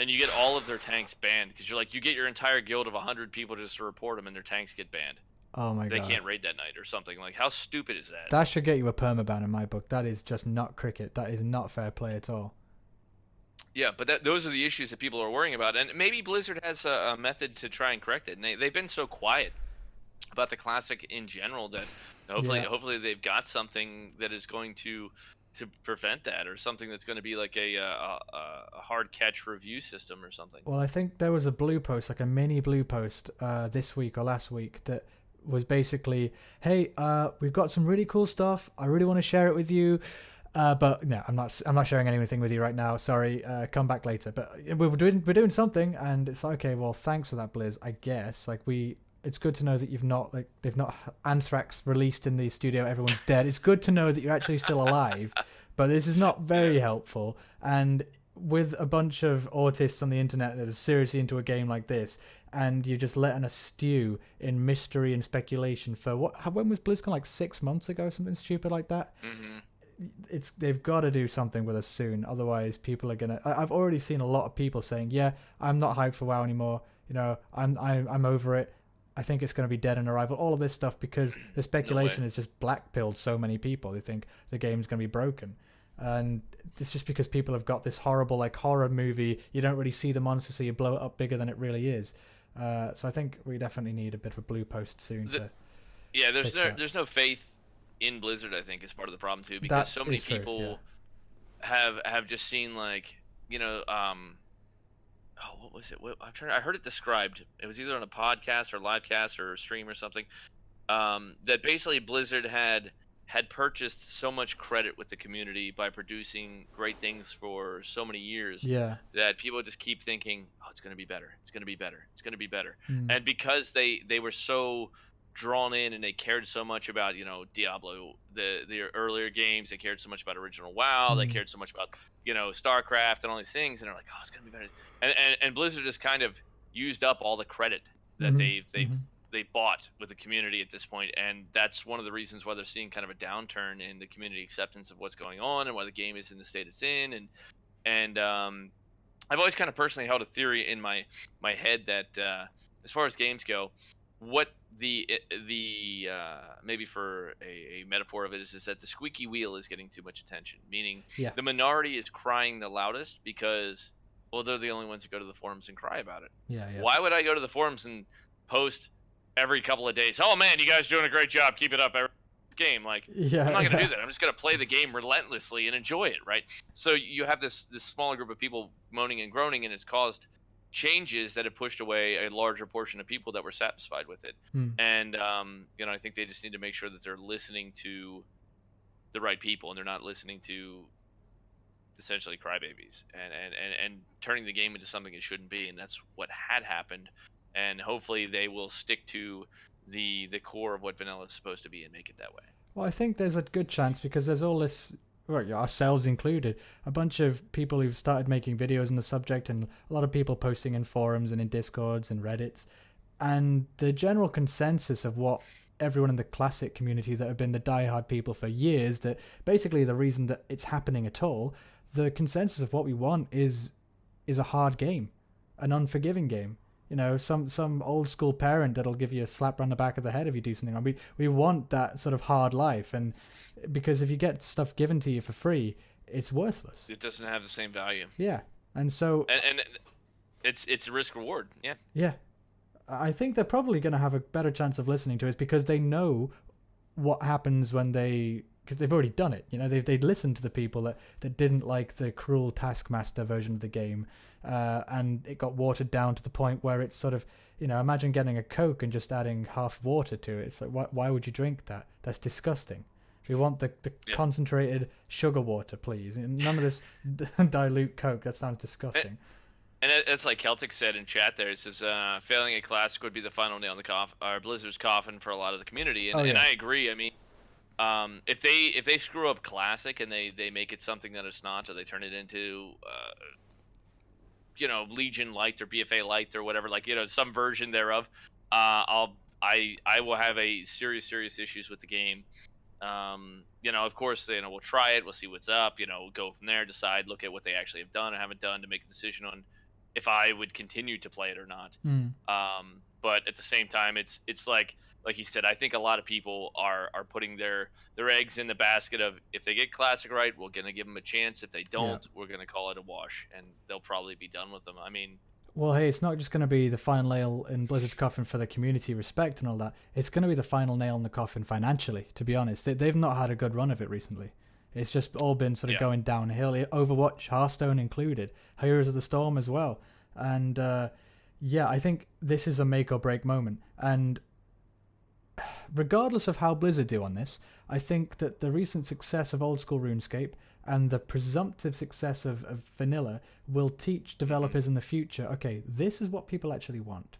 Speaker 2: And you get all of their tanks banned because you get your entire guild of 100 people just to report them, and their tanks get banned.
Speaker 1: Oh my god!
Speaker 2: They can't raid that night or something. Like, how stupid is that?
Speaker 1: That should get you a permaban in my book. That is just not cricket. That is not fair play at all.
Speaker 2: Yeah, but those are the issues that people are worrying about, and maybe Blizzard has a method to try and correct it. And they've been so quiet about the classic in general that
Speaker 1: Yeah.
Speaker 2: hopefully they've got something that is going to prevent that, or something that's going to be like a hard catch review system or something.
Speaker 1: Well, I think there was a blue post, like a mini blue post, this week or last week that was basically, "Hey, we've got some really cool stuff. I really want to share it with you, but no, I'm not. I'm not sharing anything with you right now. Sorry. Come back later. But we're doing something, and it's like, okay. Well, thanks for that, Blizz. I guess it's good to know that they've not Anthrax released in the studio. Everyone's dead. It's good to know that you're actually still alive, but this is not very helpful. And with a bunch of autists on the internet that are seriously into a game like this, and you're just letting us stew in mystery and speculation for when was BlizzCon, like 6 months ago, something stupid like that. They've got to do something with us soon, otherwise people are gonna. I've already seen a lot of people saying, yeah, I'm not hyped for WoW anymore, I'm over it. I think it's going to be dead on arrival. All of this stuff because the speculation has just blackpilled so many people. They think the game's going to be broken. And it's just because people have got this horrible, like, horror movie. You don't really see the monster, so you blow it up bigger than it really is. So I think we definitely need a bit of a blue post soon.
Speaker 2: There's no faith in Blizzard, I think, is part of the problem too, because so many people have just seen, like, what was it? I heard it described. It was either on a podcast or live cast or a stream or something. That basically Blizzard had purchased so much credit with the community by producing great things for so many years.
Speaker 1: Yeah.
Speaker 2: That people just keep thinking, oh, it's going to be better. It's going to be better. It's going to be better. And because they were so drawn in and they cared so much about, Diablo, the earlier games, they cared so much about original WoW, they cared so much about, StarCraft and all these things, and they're like, oh, it's gonna be better. And Blizzard has kind of used up all the credit that they bought with the community at this point, and that's one of the reasons why they're seeing kind of a downturn in the community acceptance of what's going on and why the game is in the state it's in. And I've always kind of personally held a theory in my head that as far as games go, what the maybe for a metaphor of it is that the squeaky wheel is getting too much attention, meaning the minority is crying the loudest because, well, they're the only ones who go to the forums and cry about it. Why would I go to the forums and post every couple of days, oh man, you guys doing a great job, keep it up every game? Like, I'm not gonna do that. I'm just gonna play the game relentlessly and enjoy it, right? So you have this smaller group of people moaning and groaning, and it's caused changes that have pushed away a larger portion of people that were satisfied with it. And I think they just need to make sure that they're listening to the right people, and they're not listening to essentially crybabies and turning the game into something it shouldn't be. And that's what had happened, and hopefully they will stick to the core of what vanilla is supposed to be and make it that way.
Speaker 1: Well, I think there's a good chance because there's all this, well, ourselves included, a bunch of people who've started making videos on the subject, and a lot of people posting in forums and in Discords and Reddits. And the general consensus of what everyone in the classic community that have been the diehard people for years, that basically the reason that it's happening at all, the consensus of what we want is a hard game, an unforgiving game. Some old school parent that'll give you a slap around the back of the head if you do something wrong. We want that sort of hard life, and because if you get stuff given to you for free, it's worthless.
Speaker 2: It doesn't have the same value.
Speaker 1: Yeah, and so
Speaker 2: and it's a risk reward.
Speaker 1: Yeah, I think they're probably going to have a better chance of listening to us because they know what happens when because they've already done it. They'd listened to the people that didn't like the cruel Taskmaster version of the game, and it got watered down to the point where it's sort of, imagine getting a Coke and just adding half water to it. It's like, why would you drink that? That's disgusting. We want the concentrated sugar water, please. None of this dilute Coke. That sounds disgusting.
Speaker 2: And it's like Celtic said in chat there. It says, failing a classic would be the final nail in the coffin, or Blizzard's coffin for a lot of the community. And I agree. I mean, if they screw up classic and they make it something that it's not, or they turn it into Legion Light or BFA Light or whatever, like, some version thereof, I will have a serious issues with the game. Of course, we'll try it, we'll see what's up, go from there, decide, look at what they actually have done or haven't done to make a decision on if I would continue to play it or not. But at the same time, it's like like you said, I think a lot of people are putting their eggs in the basket of, if they get classic right, we're gonna give them a chance. If they
Speaker 1: Yeah.
Speaker 2: don't, we're gonna call it a wash, and they'll probably be done with them. I mean,
Speaker 1: Well, hey, it's not just going to be the final nail in Blizzard's coffin for the community respect and all that. It's going to be the final nail in the coffin financially, to be honest. They've not had a good run of it recently. It's just all been sort of
Speaker 2: yeah.
Speaker 1: going downhill, Overwatch, Hearthstone included, Heroes of the Storm as well. And yeah, I think this is a make or break moment. And regardless of how Blizzard do on this, I think that the recent success of old school RuneScape and the presumptive success of vanilla will teach developers in the future, okay, this is what people actually want.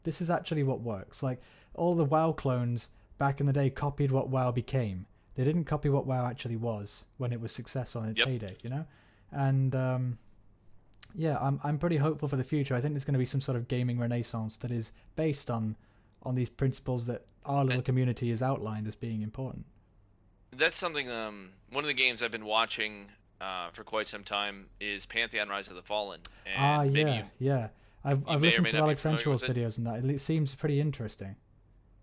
Speaker 1: This is actually what works. Like, all the WoW clones back in the day copied what WoW became. They didn't copy what WoW actually was when it was successful in its heyday, you know? And yeah, I'm pretty hopeful for the future. I think there's going to be some sort of gaming renaissance that is based on these principles that our little community has outlined as being important.
Speaker 2: That's something. One of the games I've been watching for quite some time is Pantheon: Rise of the Fallen. And
Speaker 1: Yeah. I've listened to Alex Central's
Speaker 2: it.
Speaker 1: videos and that. It seems pretty interesting.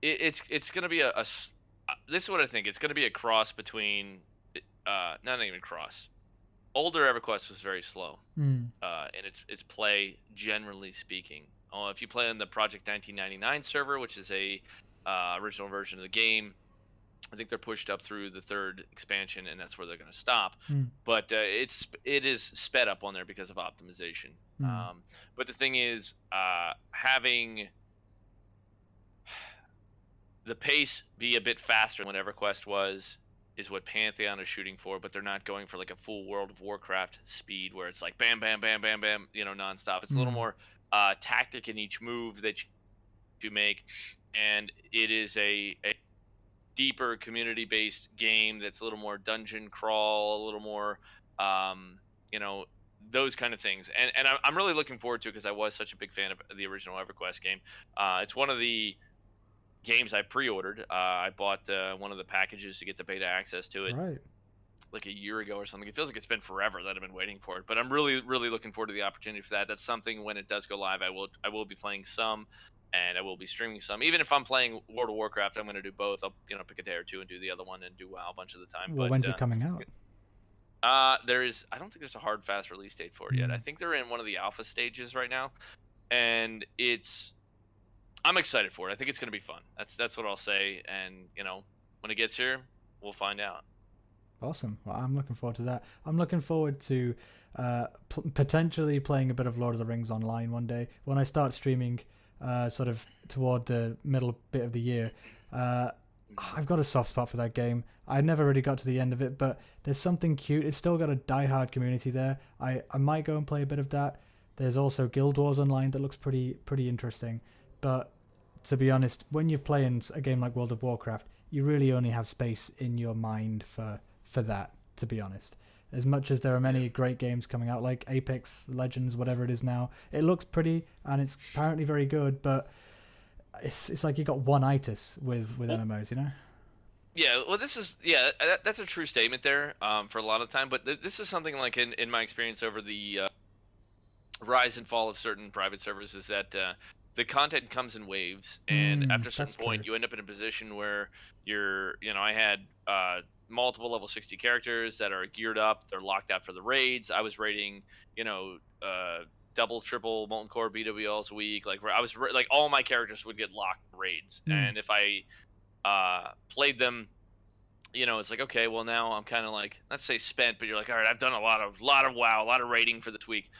Speaker 2: It's gonna be this is what I think. It's gonna be a cross between, not even cross. Older EverQuest was very slow, in its play, generally speaking. If you play on the Project 1999 server, which is a original version of the game, I think they're pushed up through the 3rd expansion, and that's where they're going to stop. But it is sped up on there because of optimization. But the thing is, having the pace be a bit faster than what EverQuest was is what Pantheon is shooting for. But they're not going for like a full World of Warcraft speed where it's like bam, bam, bam, bam, bam, nonstop. It's a little more tactic in each move that you make, and it is a deeper community-based game that's a little more dungeon crawl, a little more, those kind of things. And I'm really looking forward to it because I was such a big fan of the original EverQuest game. It's one of the games I pre-ordered. I bought one of the packages to get the beta access to it.
Speaker 1: Right.
Speaker 2: Like a year ago or something. It feels like it's been forever that I've been waiting for it, but I'm really, really looking forward to the opportunity for that. That's something, when it does go live, I will be playing some, and I will be streaming some. Even if I'm playing World of Warcraft, I'm going to do both. I'll pick a day or two and do the other one and do WoW a bunch of the time.
Speaker 1: Well,
Speaker 2: but
Speaker 1: when's it coming out?
Speaker 2: I don't think there's a hard fast release date for it yet. I think they're in one of the alpha stages right now, and I'm excited for it. I think it's going to be fun. That's what I'll say. And when it gets here, we'll find out.
Speaker 1: Awesome. Well, I'm looking forward to that. I'm looking forward to potentially playing a bit of Lord of the Rings online one day when I start streaming, sort of toward the middle bit of the year. I've got a soft spot for that game. I never really got to the end of it, but there's something cute. It's still got a die-hard community there. I might go and play a bit of that. There's also Guild Wars Online that looks pretty interesting. But to be honest, when you're playing a game like World of Warcraft, you really only have space in your mind for that, to be honest. As much as there are many great games coming out, like Apex Legends, whatever it is now, it looks pretty and it's apparently very good, but it's like you got one-itis with MMOs,
Speaker 2: Yeah, well, that's a true statement there, for a lot of the time. But this is something like in my experience over the rise and fall of certain private servers, is that the content comes in waves, and after a certain point, you end up in a position where I had multiple level 60 characters that are geared up, they're locked out for the raids. I was raiding, double, triple Molten Core BWLs a week. Like, I was like, all my characters would get locked raids, and if I played them, it's like, okay, well, now I'm kind of like, let's say spent, but you're like, all right, I've done a lot of WoW, a lot of raiding for this week.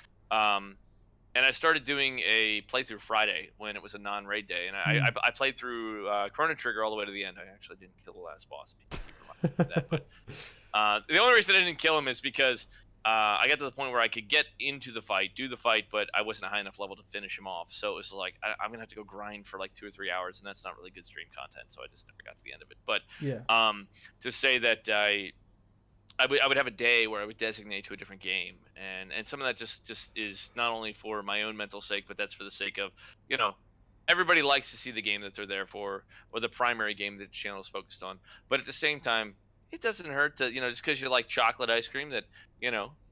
Speaker 2: And I started doing a playthrough Friday when it was a non-raid day, and I played through Chrono Trigger all the way to the end. I actually didn't kill the last boss. Keep reminding me of that. But the only reason I didn't kill him is because I got to the point where I could get into the fight, do the fight, but I wasn't a high enough level to finish him off. So it was like, I'm gonna have to go grind for like 2 or 3 hours, and that's not really good stream content. So I just never got to the end of it. But to say that I would have a day where I would designate to a different game, and some of that just is not only for my own mental sake, but that's for the sake of, everybody likes to see the game that they're there for, or the primary game that the channel is focused on. But at the same time, it doesn't hurt to, just because you like chocolate ice cream that,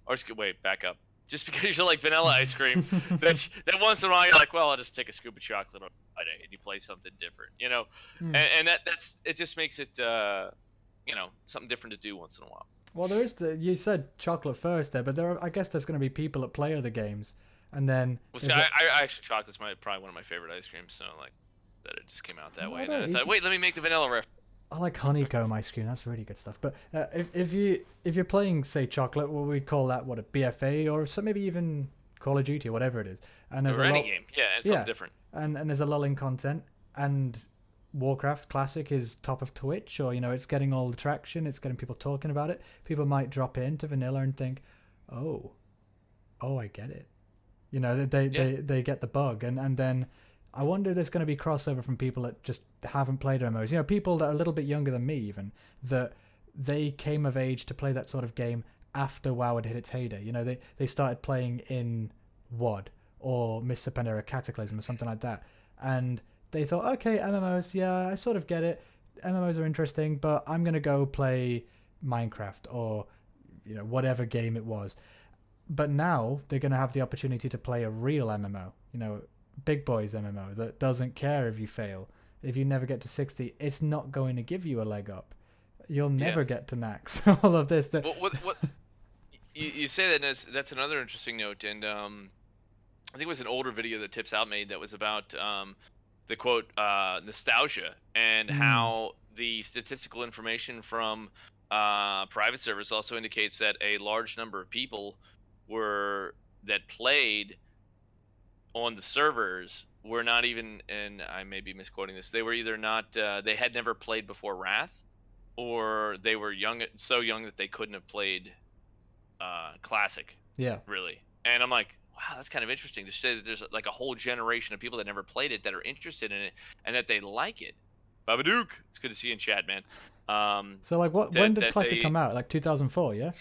Speaker 2: or wait, back up. just because you like vanilla ice cream, that once in a while you're like, well, I'll just take a scoop of chocolate on Friday, and you play something different, you know, and that's it. Just makes it, you know, something different to do once in a while.
Speaker 1: Well, there is you said chocolate first there, but I guess there's going to be people that play other games, and then.
Speaker 2: Well, see, I actually chocolate's probably one of my favorite ice creams, so like that it just came out that way. And I thought, wait, let me make the vanilla ref.
Speaker 1: I like honeycomb ice cream. That's really good stuff. But if you're playing, say, chocolate, well, we call that a BFA or so, maybe even Call of Duty or whatever it is. And there's
Speaker 2: any game, yeah, it's something different.
Speaker 1: And there's a lull in content, and Warcraft Classic is top of Twitch, or it's getting all the traction. It's getting people talking about it. People might drop into vanilla and think, oh, I get it. They get the bug, and then. I wonder if there's going to be crossover from people that just haven't played MMOs. People that are a little bit younger than me even, that they came of age to play that sort of game after WoW had hit its heyday. They started playing in WoD or Mr. Panera Cataclysm or something like that. And they thought, okay, MMOs, yeah, I sort of get it. MMOs are interesting, but I'm going to go play Minecraft or, whatever game it was. But now they're going to have the opportunity to play a real MMO, Big Boys MMO that doesn't care if you fail. If you never get to 60, it's not going to give you a leg up. You'll never get to Nax. All of this.
Speaker 2: What you say that, and that's another interesting note. And I think it was an older video that Tips Out made that was about the quote nostalgia and how the statistical information from private servers also indicates that a large number of people that played on the servers were not even, and I may be misquoting this, they were either not, they had never played before Wrath, or they were so young that they couldn't have played Classic.
Speaker 1: Yeah.
Speaker 2: Really. And I'm like, wow, that's kind of interesting to say that there's like a whole generation of people that never played it that are interested in it and that they like it. Babadook, it's good to see you in chat, man.
Speaker 1: So like when did Classic come out? Like 2004, yeah?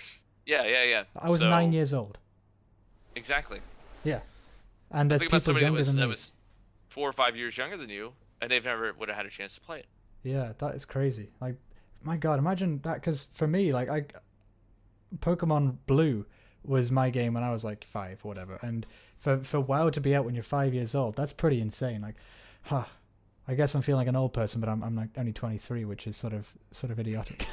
Speaker 2: Yeah.
Speaker 1: I was 9 years old.
Speaker 2: Exactly.
Speaker 1: Yeah. And there's people younger than me.
Speaker 2: That was 4 or 5 years younger than you, and they've never would have had a chance to play it.
Speaker 1: Yeah, that is crazy. Like, my God, imagine that. Because for me, like, Pokemon Blue was my game when I was like 5 or whatever, and for WoW to be out when you're 5 years old, that's pretty insane. Like, I guess I'm feeling like an old person, but I'm like only 23, which is sort of idiotic.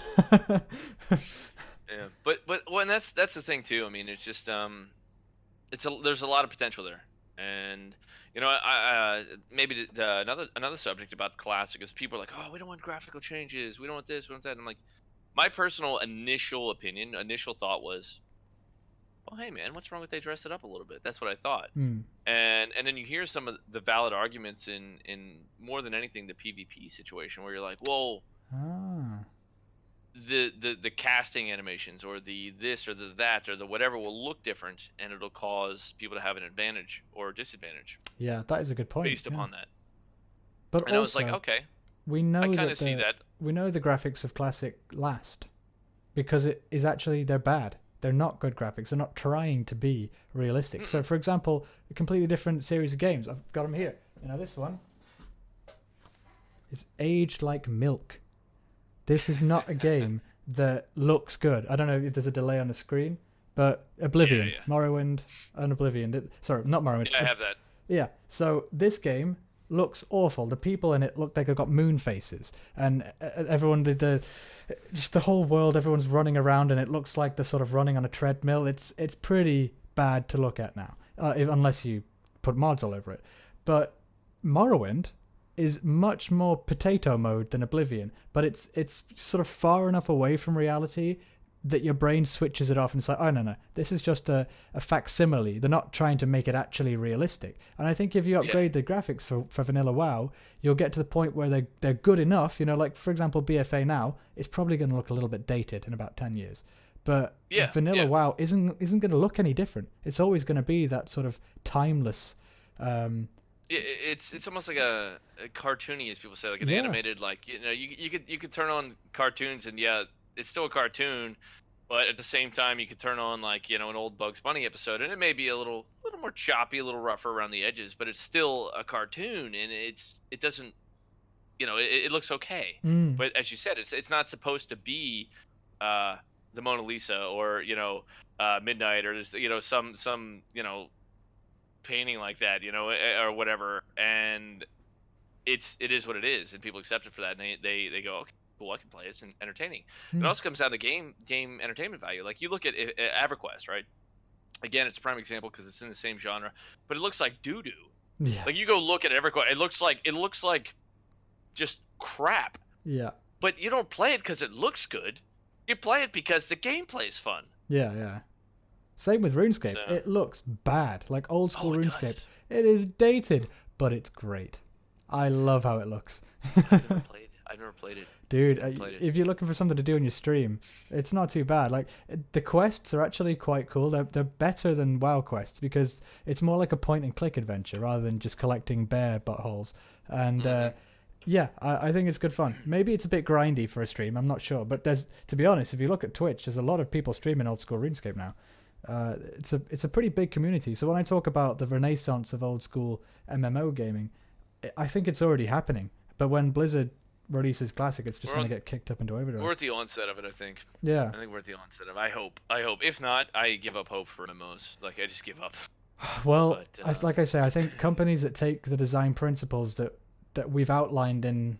Speaker 2: Yeah, but and that's the thing too. I mean, it's just there's a lot of potential there. And I maybe another subject about Classic is people are like, oh, we don't want graphical changes, we don't want this, we don't want that. And I'm like, my personal initial thought was, well, hey man, what's wrong with they dress it up a little bit? That's what I thought. And then you hear some of the valid arguments in more than anything the PvP situation where you're like, well, the casting animations or the this or the that or the whatever will look different, and it'll cause people to have an advantage or disadvantage.
Speaker 1: Yeah, that is a good point.
Speaker 2: Based upon that.
Speaker 1: But
Speaker 2: and
Speaker 1: also,
Speaker 2: I was like, okay,
Speaker 1: we know
Speaker 2: I kind of see that.
Speaker 1: We know the graphics of Classic last because it is actually, they're bad. They're not good graphics. They're not trying to be realistic. So, for example, a completely different series of games. I've got them here. This one is aged like milk. This is not a game that looks good. I don't know if there's a delay on the screen, but Oblivion, Morrowind, and Oblivion. Sorry, not Morrowind.
Speaker 2: Yeah, I have that.
Speaker 1: Yeah, so this game looks awful. The people in it look like they've got moon faces, and everyone just the whole world, everyone's running around, and it looks like they're sort of running on a treadmill. It's pretty bad to look at now, unless you put mods all over it. But Morrowind is much more potato mode than Oblivion, but it's sort of far enough away from reality that your brain switches it off and it's like, oh no, this is just a facsimile. They're not trying to make it actually realistic. And I think if you upgrade the graphics for vanilla WoW, you'll get to the point where they're good enough. Like for example, BFA now, it's probably going to look a little bit dated in about 10 years. But vanilla WoW isn't going to look any different. It's always going to be that sort of timeless.
Speaker 2: It's almost like a cartoony, as people say, like an animated, like you could turn on cartoons and it's still a cartoon, but at the same time you could turn on like an old Bugs Bunny episode and it may be a little more choppy, a little rougher around the edges, but it's still a cartoon and it doesn't it looks okay. But as you said, it's not supposed to be the Mona Lisa, or Midnight, or just some painting like that, or whatever, and it is what it is, and people accept it for that, and they go, okay, cool, I can play it. It's entertaining. It
Speaker 1: Hmm.
Speaker 2: also comes down to game entertainment value. Like, you look at EverQuest, right? Again, it's a prime example because it's in the same genre, but it looks like doo doo.
Speaker 1: Yeah.
Speaker 2: Like, you go look at EverQuest, it looks like just crap.
Speaker 1: Yeah.
Speaker 2: But you don't play it because it looks good. You play it because the gameplay is fun.
Speaker 1: Yeah. Yeah. Same with RuneScape.
Speaker 2: So,
Speaker 1: It looks bad, like old school
Speaker 2: oh, it
Speaker 1: RuneScape.
Speaker 2: does.
Speaker 1: It is dated, but it's great. I love how it looks.
Speaker 2: I've never played it.
Speaker 1: Dude,
Speaker 2: Played it.
Speaker 1: if you're looking for something to do in your stream, it's not too bad. Like, the quests are actually quite cool. They're better than WoW quests because it's more like a point and click adventure rather than just collecting bear buttholes. And yeah, I think it's good fun. Maybe it's a bit grindy for a stream. I'm not sure, but to be honest, if you look at Twitch, there's a lot of people streaming old school RuneScape now. It's a pretty big community. So when I talk about the renaissance of old school MMO gaming, I think it's already happening. But when Blizzard releases Classic, it's just going to get kicked up into overdrive.
Speaker 2: We're at the onset of it, I think.
Speaker 1: Yeah.
Speaker 2: I think we're at the onset of it. I hope. If not, I give up hope for MMOs. Like, I just give up.
Speaker 1: Well,
Speaker 2: But,
Speaker 1: like I say, I think companies that take the design principles that we've outlined in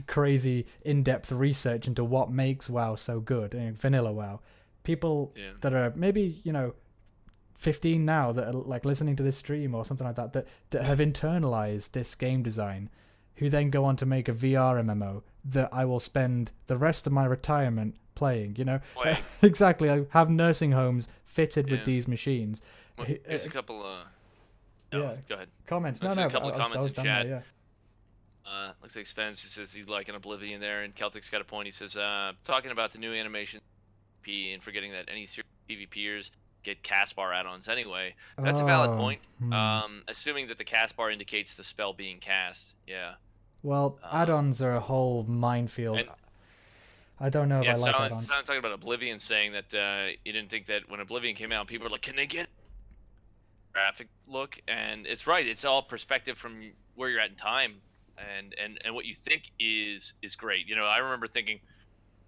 Speaker 1: crazy in-depth research into what makes WoW so good, vanilla WoW, people that are maybe 15 now that are like listening to this stream or something like that have internalized this game design, who then go on to make a VR MMO that I will spend the rest of my retirement playing. Exactly. I have nursing homes fitted with these machines.
Speaker 2: Well, here's a couple.
Speaker 1: Yeah.
Speaker 2: Go ahead.
Speaker 1: Comments.
Speaker 2: There's
Speaker 1: No,
Speaker 2: a couple of comments
Speaker 1: I was
Speaker 2: in
Speaker 1: done
Speaker 2: chat.
Speaker 1: there, yeah.
Speaker 2: Looks like Spence says he's like an Oblivion there, and Celtic's got a point. He says, talking about the new animation P and forgetting that any PvPers get cast bar add-ons anyway. That's a valid point. Assuming that the cast bar indicates the spell being cast. Yeah.
Speaker 1: Well, add-ons are a whole minefield. I don't know if I like add-ons.
Speaker 2: I'm talking about Oblivion, saying that you didn't think that when Oblivion came out, people were like, can they get graphic look? And it's right. It's all perspective from where you're at in time, and what you think is great. I remember thinking,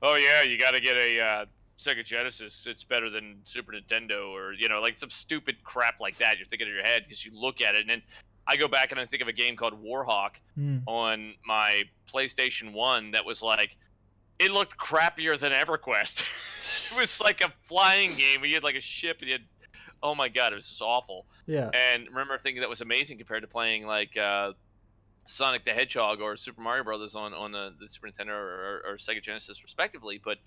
Speaker 2: oh yeah, you got to get a Sega Genesis. It's better than Super Nintendo, or like some stupid crap like that. You're thinking in your head because you look at it, and then I go back and I think of a game called Warhawk on my PlayStation 1 that was like, it looked crappier than EverQuest. It was like a flying game where you had like a ship and you had, oh my god, it was just awful.
Speaker 1: Yeah.
Speaker 2: And remember thinking that was amazing compared to playing like Sonic the Hedgehog or Super Mario Brothers on the Super Nintendo or Sega Genesis respectively, but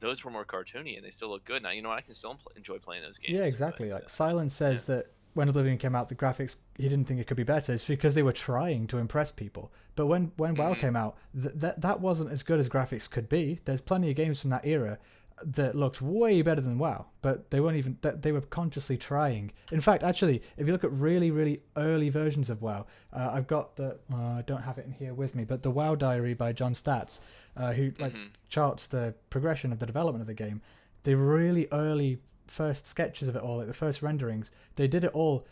Speaker 2: those were more cartoony and they still look good. Now, I can still enjoy playing those games.
Speaker 1: Yeah, exactly. Like Silence says that when Oblivion came out, the graphics, he didn't think it could be better. It's because they were trying to impress people. But when WoW came out, that wasn't as good as graphics could be. There's plenty of games from that era that looked way better than WoW, but they weren't even, they were consciously trying. In fact, actually, if you look at really, really early versions of WoW, I've got I don't have it in here with me, but the WoW Diary by John Statz, who charts the progression of the development of the game. The really early first sketches of it all, like the first renderings, they did it all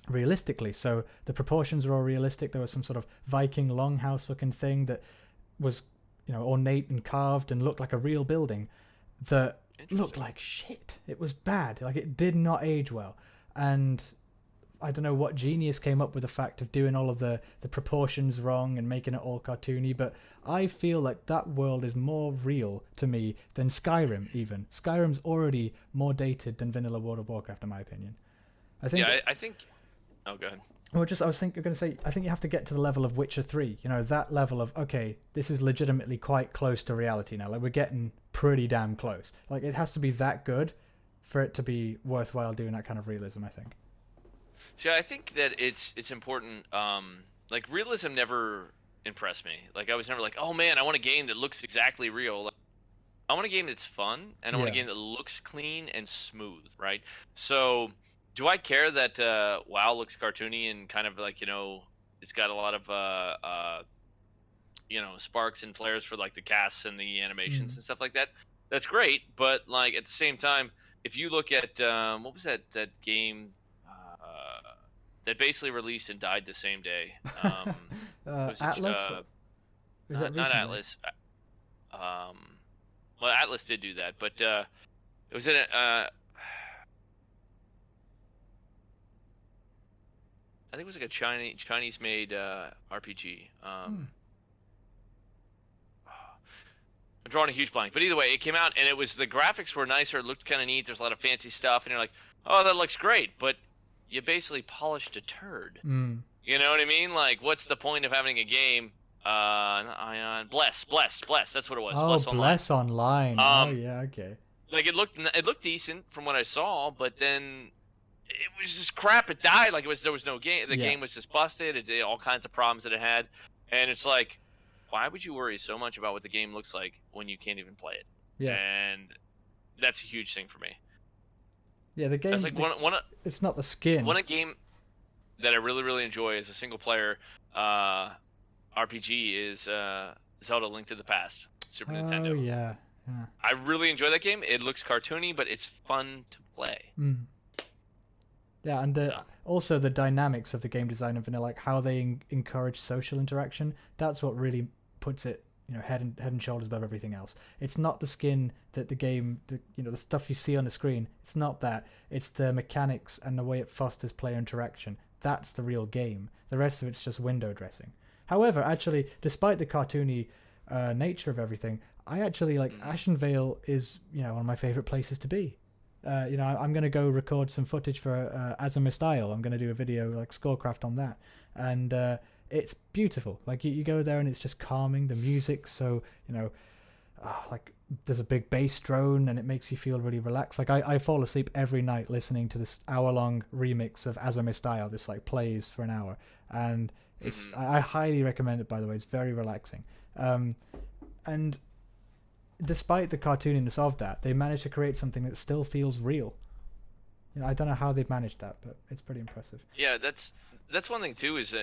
Speaker 1: realistically. So the proportions were all realistic. There was some sort of Viking longhouse looking thing that was ornate and carved and looked like a real building that looked like shit. It was bad. Like, it did not age well. And I don't know what genius came up with the fact of doing all of the proportions wrong and making it all cartoony, but I feel like that world is more real to me than Skyrim even. Skyrim's already more dated than vanilla World of Warcraft, in my opinion. I think...
Speaker 2: Yeah, I think... Oh, go ahead.
Speaker 1: Well, I was going to say, I think you have to get to the level of Witcher 3. That level of, okay, this is legitimately quite close to reality now. Like, we're getting pretty damn close. Like, it has to be that good for it to be worthwhile doing that kind of realism, I think.
Speaker 2: See, I think that it's important. Like, realism never impressed me. Like, I was never like, oh man, I want a game that looks exactly real. Like, I want a game that's fun, and I want a game that looks clean and smooth, right? So, do I care that WoW looks cartoony and kind of like, it's got a lot of sparks and flares for like the casts and the animations and stuff like that? That's great, but like at the same time, if you look at what was that game that basically released and died the same day?
Speaker 1: Atlas?
Speaker 2: Not Atlas. well, Atlas did do that, but it was in a. I think it was like a Chinese made RPG. I'm drawing a huge blank, but either way, it came out and it was the graphics were nicer. It looked kind of neat. There's a lot of fancy stuff, and you're like, oh, that looks great, but you basically polished a turd. You know what I mean? Like, what's the point of having a game? Ion, Bless. That's what it was.
Speaker 1: Oh, Bless Online. Oh yeah, okay.
Speaker 2: Like it looked decent from what I saw, but then it was just crap. It died. Like there was no game. The game was just busted. It did all kinds of problems that it had, and it's like, why would you worry so much about what the game looks like when you can't even play it?
Speaker 1: Yeah.
Speaker 2: And that's a huge thing for me.
Speaker 1: Yeah, the game.
Speaker 2: It's like
Speaker 1: it's not the skin.
Speaker 2: One game that I really enjoy as a single player RPG is Zelda: Link to the Past, Super Nintendo.
Speaker 1: Oh yeah.
Speaker 2: I really enjoy that game. It looks cartoony, but it's fun to play.
Speaker 1: Yeah, and also the dynamics of the game design of vanilla, like how they encourage social interaction. That's what really puts it, head and shoulders above everything else. It's not the skin that the game, the stuff you see on the screen. It's not that. It's the mechanics and the way it fosters player interaction. That's the real game. The rest of it's just window dressing. However, actually, despite the cartoony nature of everything, I actually like Ashenvale is one of my favorite places to be. I'm going to go record some footage for Azimist Isle. I'm going to do a video like Scorecraft on that, and it's beautiful. Like you go there and it's just calming. The music, so like there's a big bass drone and it makes you feel really relaxed. Like I fall asleep every night listening to this hour-long remix of Azimist Isle, just like plays for an hour, and it's I highly recommend it. By the way, it's very relaxing, and despite the cartooniness of that, they managed to create something that still feels real. I don't know how they've managed that, but it's pretty impressive.
Speaker 2: Yeah, that's one thing too. Is the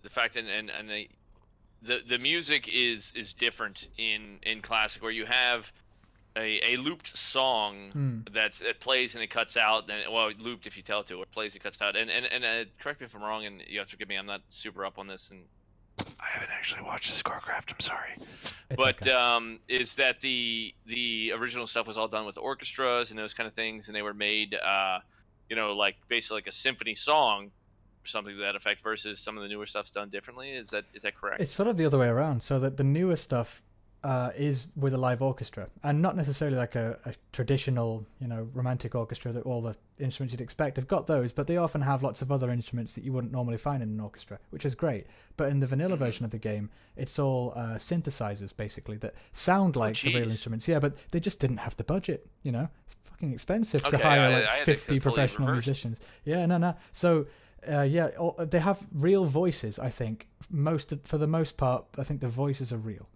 Speaker 2: fact that the music is different in classic, where you have a looped song that plays and it cuts out. And looped if you tell it to, or plays it cuts out. And correct me if I'm wrong, and you have to forgive me. I'm not super up on this, and I haven't actually watched the Scorecraft. I'm sorry, but okay. Is that the original stuff was all done with orchestras and those kind of things, and they were made, like basically like a symphony song, or something to that effect, versus some of the newer stuff's done differently. Is that correct?
Speaker 1: It's sort of the other way around. So that the newer stuff is with a live orchestra, and not necessarily like a traditional, romantic orchestra that all the instruments you'd expect. They've got those, but they often have lots of other instruments that you wouldn't normally find in an orchestra, which is great. But in the vanilla version of the game, it's all synthesizers basically that sound like the real instruments. Yeah, but they just didn't have the budget. It's fucking expensive to hire 50 professional musicians. Yeah, no. So they have real voices. I think for the most part, I think the voices are real.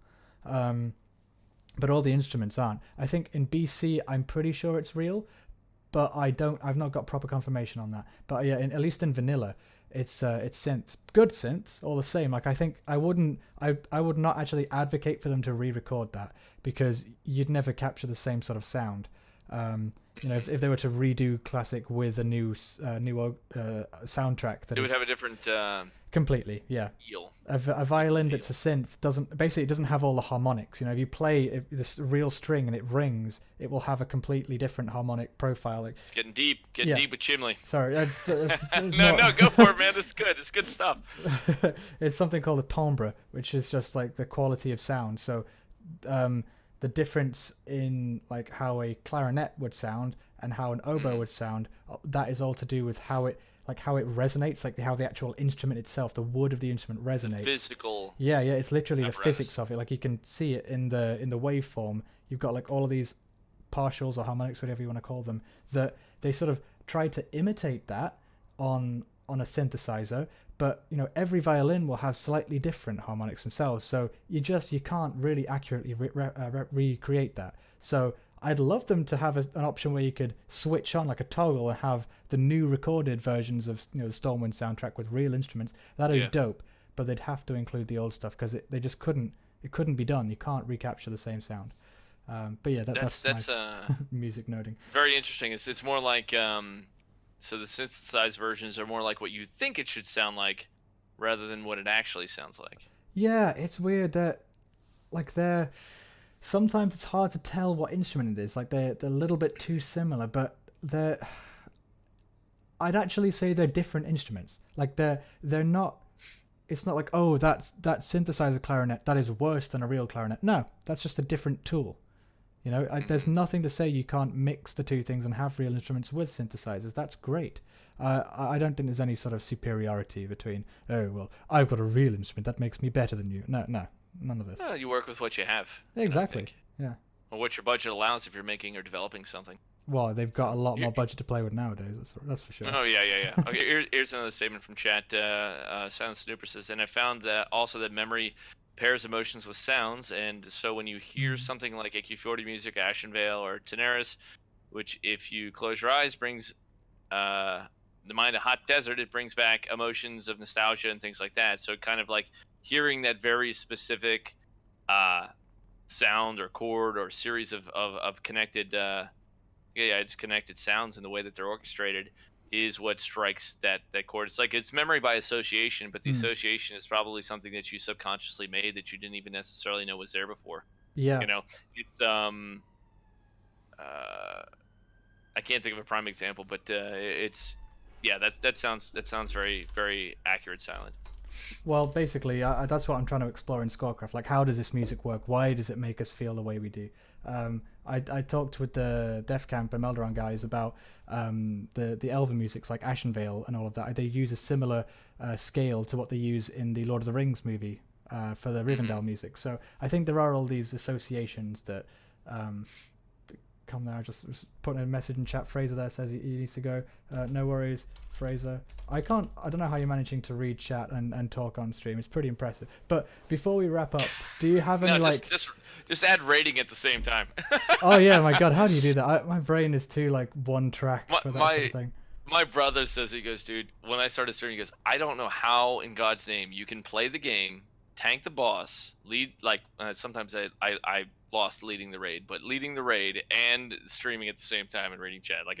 Speaker 1: But all the instruments aren't. I think in BC, I'm pretty sure it's real, but I've not got proper confirmation on that. But yeah, at least in vanilla, it's synths, good synths, all the same. Like I would not actually advocate for them to re-record that, because you'd never capture the same sort of sound. If they were to redo classic with a new soundtrack,
Speaker 2: it would have a different
Speaker 1: completely, yeah.
Speaker 2: feel.
Speaker 1: A violin that's a synth doesn't have all the harmonics. If you play this real string and it rings, it will have a completely different harmonic profile.
Speaker 2: It's getting deep with Chimly.
Speaker 1: Sorry, it's
Speaker 2: no, go for it, man. It's good. It's good stuff.
Speaker 1: It's something called a timbre, which is just like the quality of sound. So, the difference in like how a clarinet would sound and how an oboe would sound, that is all to do with how it resonates, like how the actual instrument itself, the wood of the instrument resonates.
Speaker 2: The physical.
Speaker 1: Yeah, it's literally apparatus. The physics of it. Like you can see it in the waveform. You've got like all of these partials or harmonics, whatever you want to call them, that they sort of try to imitate that on a synthesizer. But every violin will have slightly different harmonics themselves, so you can't really accurately recreate that. So I'd love them to have an option where you could switch on like a toggle and have the new recorded versions of the Stormwind soundtrack with real instruments. That'd be dope, but they'd have to include the old stuff because they just couldn't. It couldn't be done. You can't recapture the same sound. But yeah, that's my music nerding.
Speaker 2: Very interesting. It's more like so the synthesized versions are more like what you think it should sound like, rather than what it actually sounds like.
Speaker 1: Yeah, it's weird that like they're sometimes it's hard to tell what instrument it is. Like they're a little bit too similar, but they're I'd actually say they're different instruments. Like they're not. It's not like, oh, that synthesizer clarinet, that is worse than a real clarinet. No, that's just a different tool. You know, there's nothing to say you can't mix the two things and have real instruments with synthesizers. That's great. I don't think there's any sort of superiority between, oh, well, I've got a real instrument, that makes me better than you. No, none of this.
Speaker 2: No, you work with what you have.
Speaker 1: Exactly, yeah.
Speaker 2: Or what your budget allows if you're making or developing something.
Speaker 1: Well, they've got a lot more budget to play with nowadays, that's for sure.
Speaker 2: Oh, yeah. Okay, here's another statement from chat. Silent Snooper says, and I found that also that memory pairs emotions with sounds, and so when you hear something like AQ40 music, Ashenvale, or Tenaris, which if you close your eyes brings the mind a hot desert, it brings back emotions of nostalgia and things like that. So kind of like hearing that very specific sound or chord or series of connected it's connected sounds in the way that they're orchestrated is what strikes that chord. It's like it's memory by association, but the association is probably something that you subconsciously made that you didn't even necessarily know was there before.
Speaker 1: Yeah.
Speaker 2: You know, it's I can't think of a prime example, but it's that sounds very, very accurate, Silent.
Speaker 1: Well, basically, that's what I'm trying to explore in Scorecraft. Like, how does this music work? Why does it make us feel the way we do? I talked with the Def Camp and Melderon guys about the Elven musics like Ashenvale and all of that. They use a similar scale to what they use in the Lord of the Rings movie for the Rivendell music. So I think there are all these associations that come there. I just was putting a message in chat. Fraser there says he needs to go. No worries, Fraser. I don't know how you're managing to read chat and talk on stream. It's pretty impressive. But before we wrap up, do you have any
Speaker 2: just add rating at the same time?
Speaker 1: Oh yeah, my god, how do you do that? My brain is too like one track for that sort of thing.
Speaker 2: My brother says, he goes, dude, when I started streaming, he goes, I don't know how in God's name you can play the game, tank the boss, lead, like sometimes I lost leading the raid, but leading the raid and streaming at the same time and reading chat, like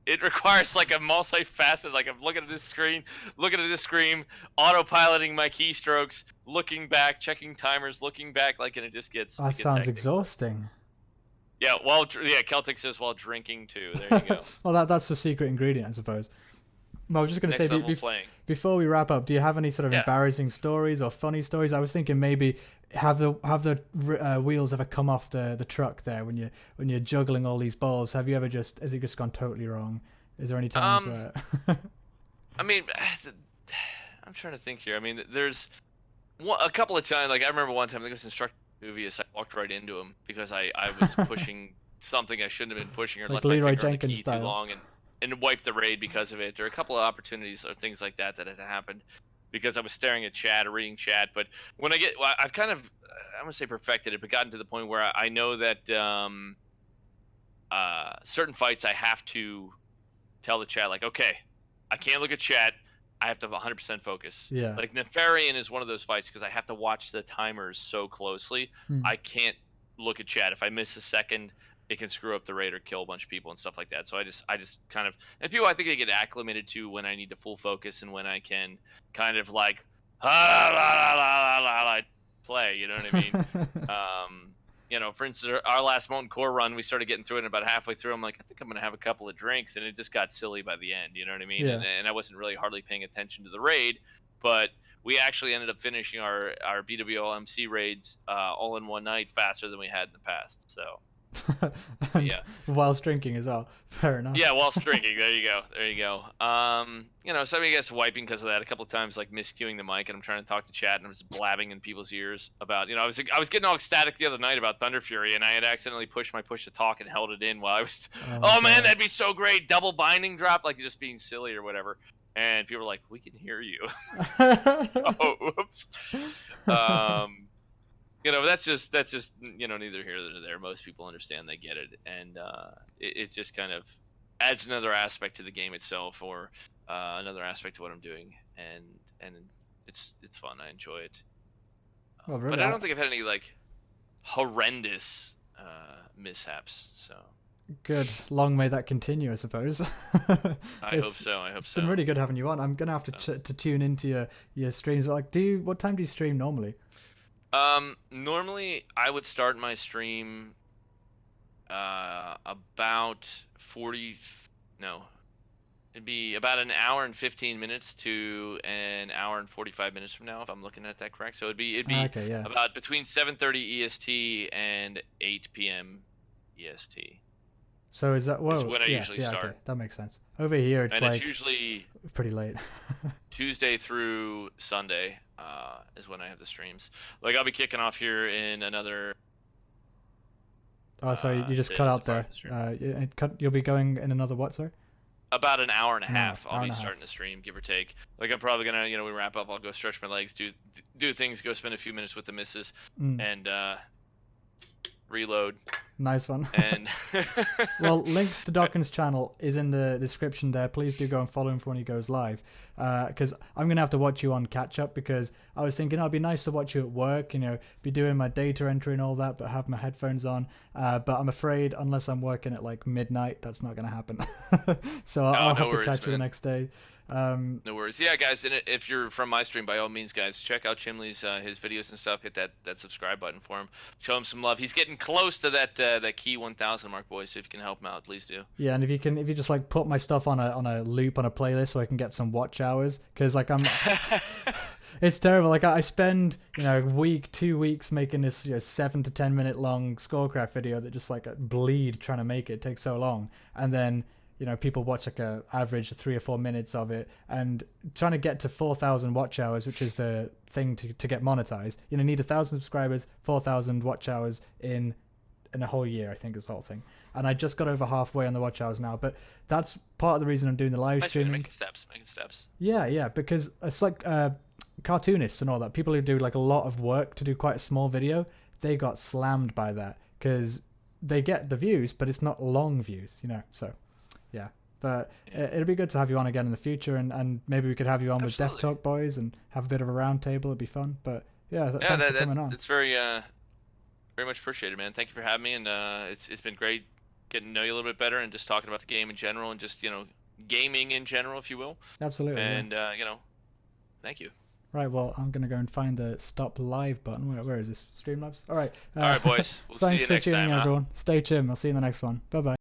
Speaker 2: it requires like a multifaceted, like I'm looking at this screen, autopiloting my keystrokes, looking back, checking timers, looking back, like, and it just gets.
Speaker 1: That sounds exhausting.
Speaker 2: Yeah, Celtic says while drinking too. There you go.
Speaker 1: Well, that's the secret ingredient, I suppose. Well, I was just going to say, before we wrap up, do you have any sort of embarrassing stories or funny stories? I was thinking maybe have the wheels ever come off the truck there when you're juggling all these balls? Has it just gone totally wrong? Is there any times where?
Speaker 2: I mean, I'm trying to think here. I mean, there's a couple of times. Like I remember one time, I think it was Instructor Movius. I walked right into him because I was pushing something I shouldn't have been pushing, or
Speaker 1: like
Speaker 2: left my
Speaker 1: Leroy
Speaker 2: finger on the
Speaker 1: Jenkins
Speaker 2: key
Speaker 1: style.
Speaker 2: too long and wiped the raid because of it. There are a couple of opportunities or things like that had happened because I was staring at chat or reading chat. But when I've kind of, I'm gonna say perfected it, but gotten to the point where I know that certain fights I have to tell the chat, like, okay, I can't look at chat. I have to have 100% focus.
Speaker 1: Yeah.
Speaker 2: Like Nefarian is one of those fights because I have to watch the timers so closely. I can't look at chat. If I miss a second, it can screw up the raid or kill a bunch of people and stuff like that. So I just kind of, and people I think they get acclimated to when I need to full focus and when I can kind of like play, you know what I mean? You know, for instance, our last Molten Core run, we started getting through it, and about halfway through, I'm like, I think I'm gonna have a couple of drinks, and it just got silly by the end, you know what I mean?
Speaker 1: Yeah.
Speaker 2: And I wasn't really hardly paying attention to the raid, but we actually ended up finishing our BWLMC raids all in one night faster than we had in the past. So. Yeah,
Speaker 1: whilst drinking as well. Fair enough.
Speaker 2: Yeah, whilst drinking. There you go. You know, some of you guys wiping because of that. A couple of times, like miscuing the mic, and I'm trying to talk to chat, and I'm just blabbing in people's ears about. You know, I was getting all ecstatic the other night about Thunder Fury, and I had accidentally pushed my push to talk and held it in while I was. Oh man, that'd be so great! Double binding drop, like just being silly or whatever. And people were like, "We can hear you." Oh, whoops. You know, that's just you know, neither here nor there. Most people understand, they get it, and it just kind of adds another aspect to the game itself, or another aspect to what I'm doing, and it's fun. I enjoy it.
Speaker 1: Well, really,
Speaker 2: but I don't think I've had any like horrendous mishaps. So
Speaker 1: good. Long may that continue, I suppose.
Speaker 2: I hope so.
Speaker 1: It's been really good having you on. I'm gonna have to tune into your streams. Like, what time do you stream normally?
Speaker 2: Normally I would start my stream about 40 no, it'd be about an hour and 15 minutes to an hour and 45 minutes from now, if I'm looking at that correct. So it'd be
Speaker 1: Okay, yeah.
Speaker 2: about between 7:30 EST and 8 p.m. EST.
Speaker 1: So is that
Speaker 2: Is
Speaker 1: whoa?
Speaker 2: when I
Speaker 1: Yeah,
Speaker 2: usually
Speaker 1: yeah,
Speaker 2: start.
Speaker 1: okay, that makes sense. Over here, it's
Speaker 2: And
Speaker 1: like
Speaker 2: it's usually
Speaker 1: pretty late.
Speaker 2: Tuesday through Sunday is when I have the streams. Like I'll be kicking off here in another.
Speaker 1: Oh, sorry, you just
Speaker 2: to-
Speaker 1: cut
Speaker 2: to
Speaker 1: out
Speaker 2: fire
Speaker 1: there.
Speaker 2: the stream.
Speaker 1: You'll be going in another what, sorry?
Speaker 2: About an hour and a
Speaker 1: An hour,
Speaker 2: half.
Speaker 1: hour
Speaker 2: I'll
Speaker 1: and
Speaker 2: be
Speaker 1: a half.
Speaker 2: starting to stream, give or take. Like I'm probably gonna, we wrap up. I'll go stretch my legs, do things, go spend a few minutes with the missus,
Speaker 1: Mm,
Speaker 2: and reload.
Speaker 1: nice one.
Speaker 2: And
Speaker 1: Well, links to Docken's channel is in the description there. Please do go and follow him for when he goes live. Because I'm going to have to watch you on catch up, because I was thinking it'd be nice to watch you at work, be doing my data entry and all that, but have my headphones on. But I'm afraid unless I'm working at like midnight, that's not going to happen. So I'll
Speaker 2: no
Speaker 1: have to
Speaker 2: worries,
Speaker 1: catch you the
Speaker 2: man.
Speaker 1: next day.
Speaker 2: No worries. Yeah, guys, and if you're from my stream, by all means, guys, check out Chimley's his videos and stuff. Hit that subscribe button for him. Show him some love. He's getting close to that key 1,000 mark, boys. So if you can help him out, please do.
Speaker 1: Yeah, and if you just like put my stuff on a loop on a playlist so I can get some watch hours, because like it's terrible. Like I spend a week, 2 weeks making this 7 to 10 minute long Scorecraft video that just like bleed trying to make it. It takes so long, and then people watch like a average 3 or 4 minutes of it, and trying to get to 4,000 watch hours, which is the thing to get monetized. Need 1,000 subscribers, 4,000 watch hours in a whole year, I think is the whole thing. And I just got over halfway on the watch hours now, but that's part of the reason I'm doing the live
Speaker 2: Nice, man,
Speaker 1: streaming.
Speaker 2: making steps.
Speaker 1: Yeah, because it's like cartoonists and all that. People who do like a lot of work to do quite a small video, they got slammed by that because they get the views, but it's not long views, so yeah. But it'd be good to have you on again in the future, and maybe we could have you on with Death Talk Boys and have a bit of a round table. It'd be fun. But yeah, thanks for coming on.
Speaker 2: It's very much appreciated, man. Thank you for having me, and it's been great getting to know you a little bit better and just talking about the game in general and just gaming in general, if you will.
Speaker 1: Absolutely.
Speaker 2: And thank you.
Speaker 1: Right, well, I'm going to go and find the stop live button. Where is this? Streamlabs? All right.
Speaker 2: All right, boys. We'll see you
Speaker 1: thanks for
Speaker 2: next
Speaker 1: tuning in,
Speaker 2: time, huh?
Speaker 1: everyone. Stay chim. I'll see you in the next one. Bye-bye.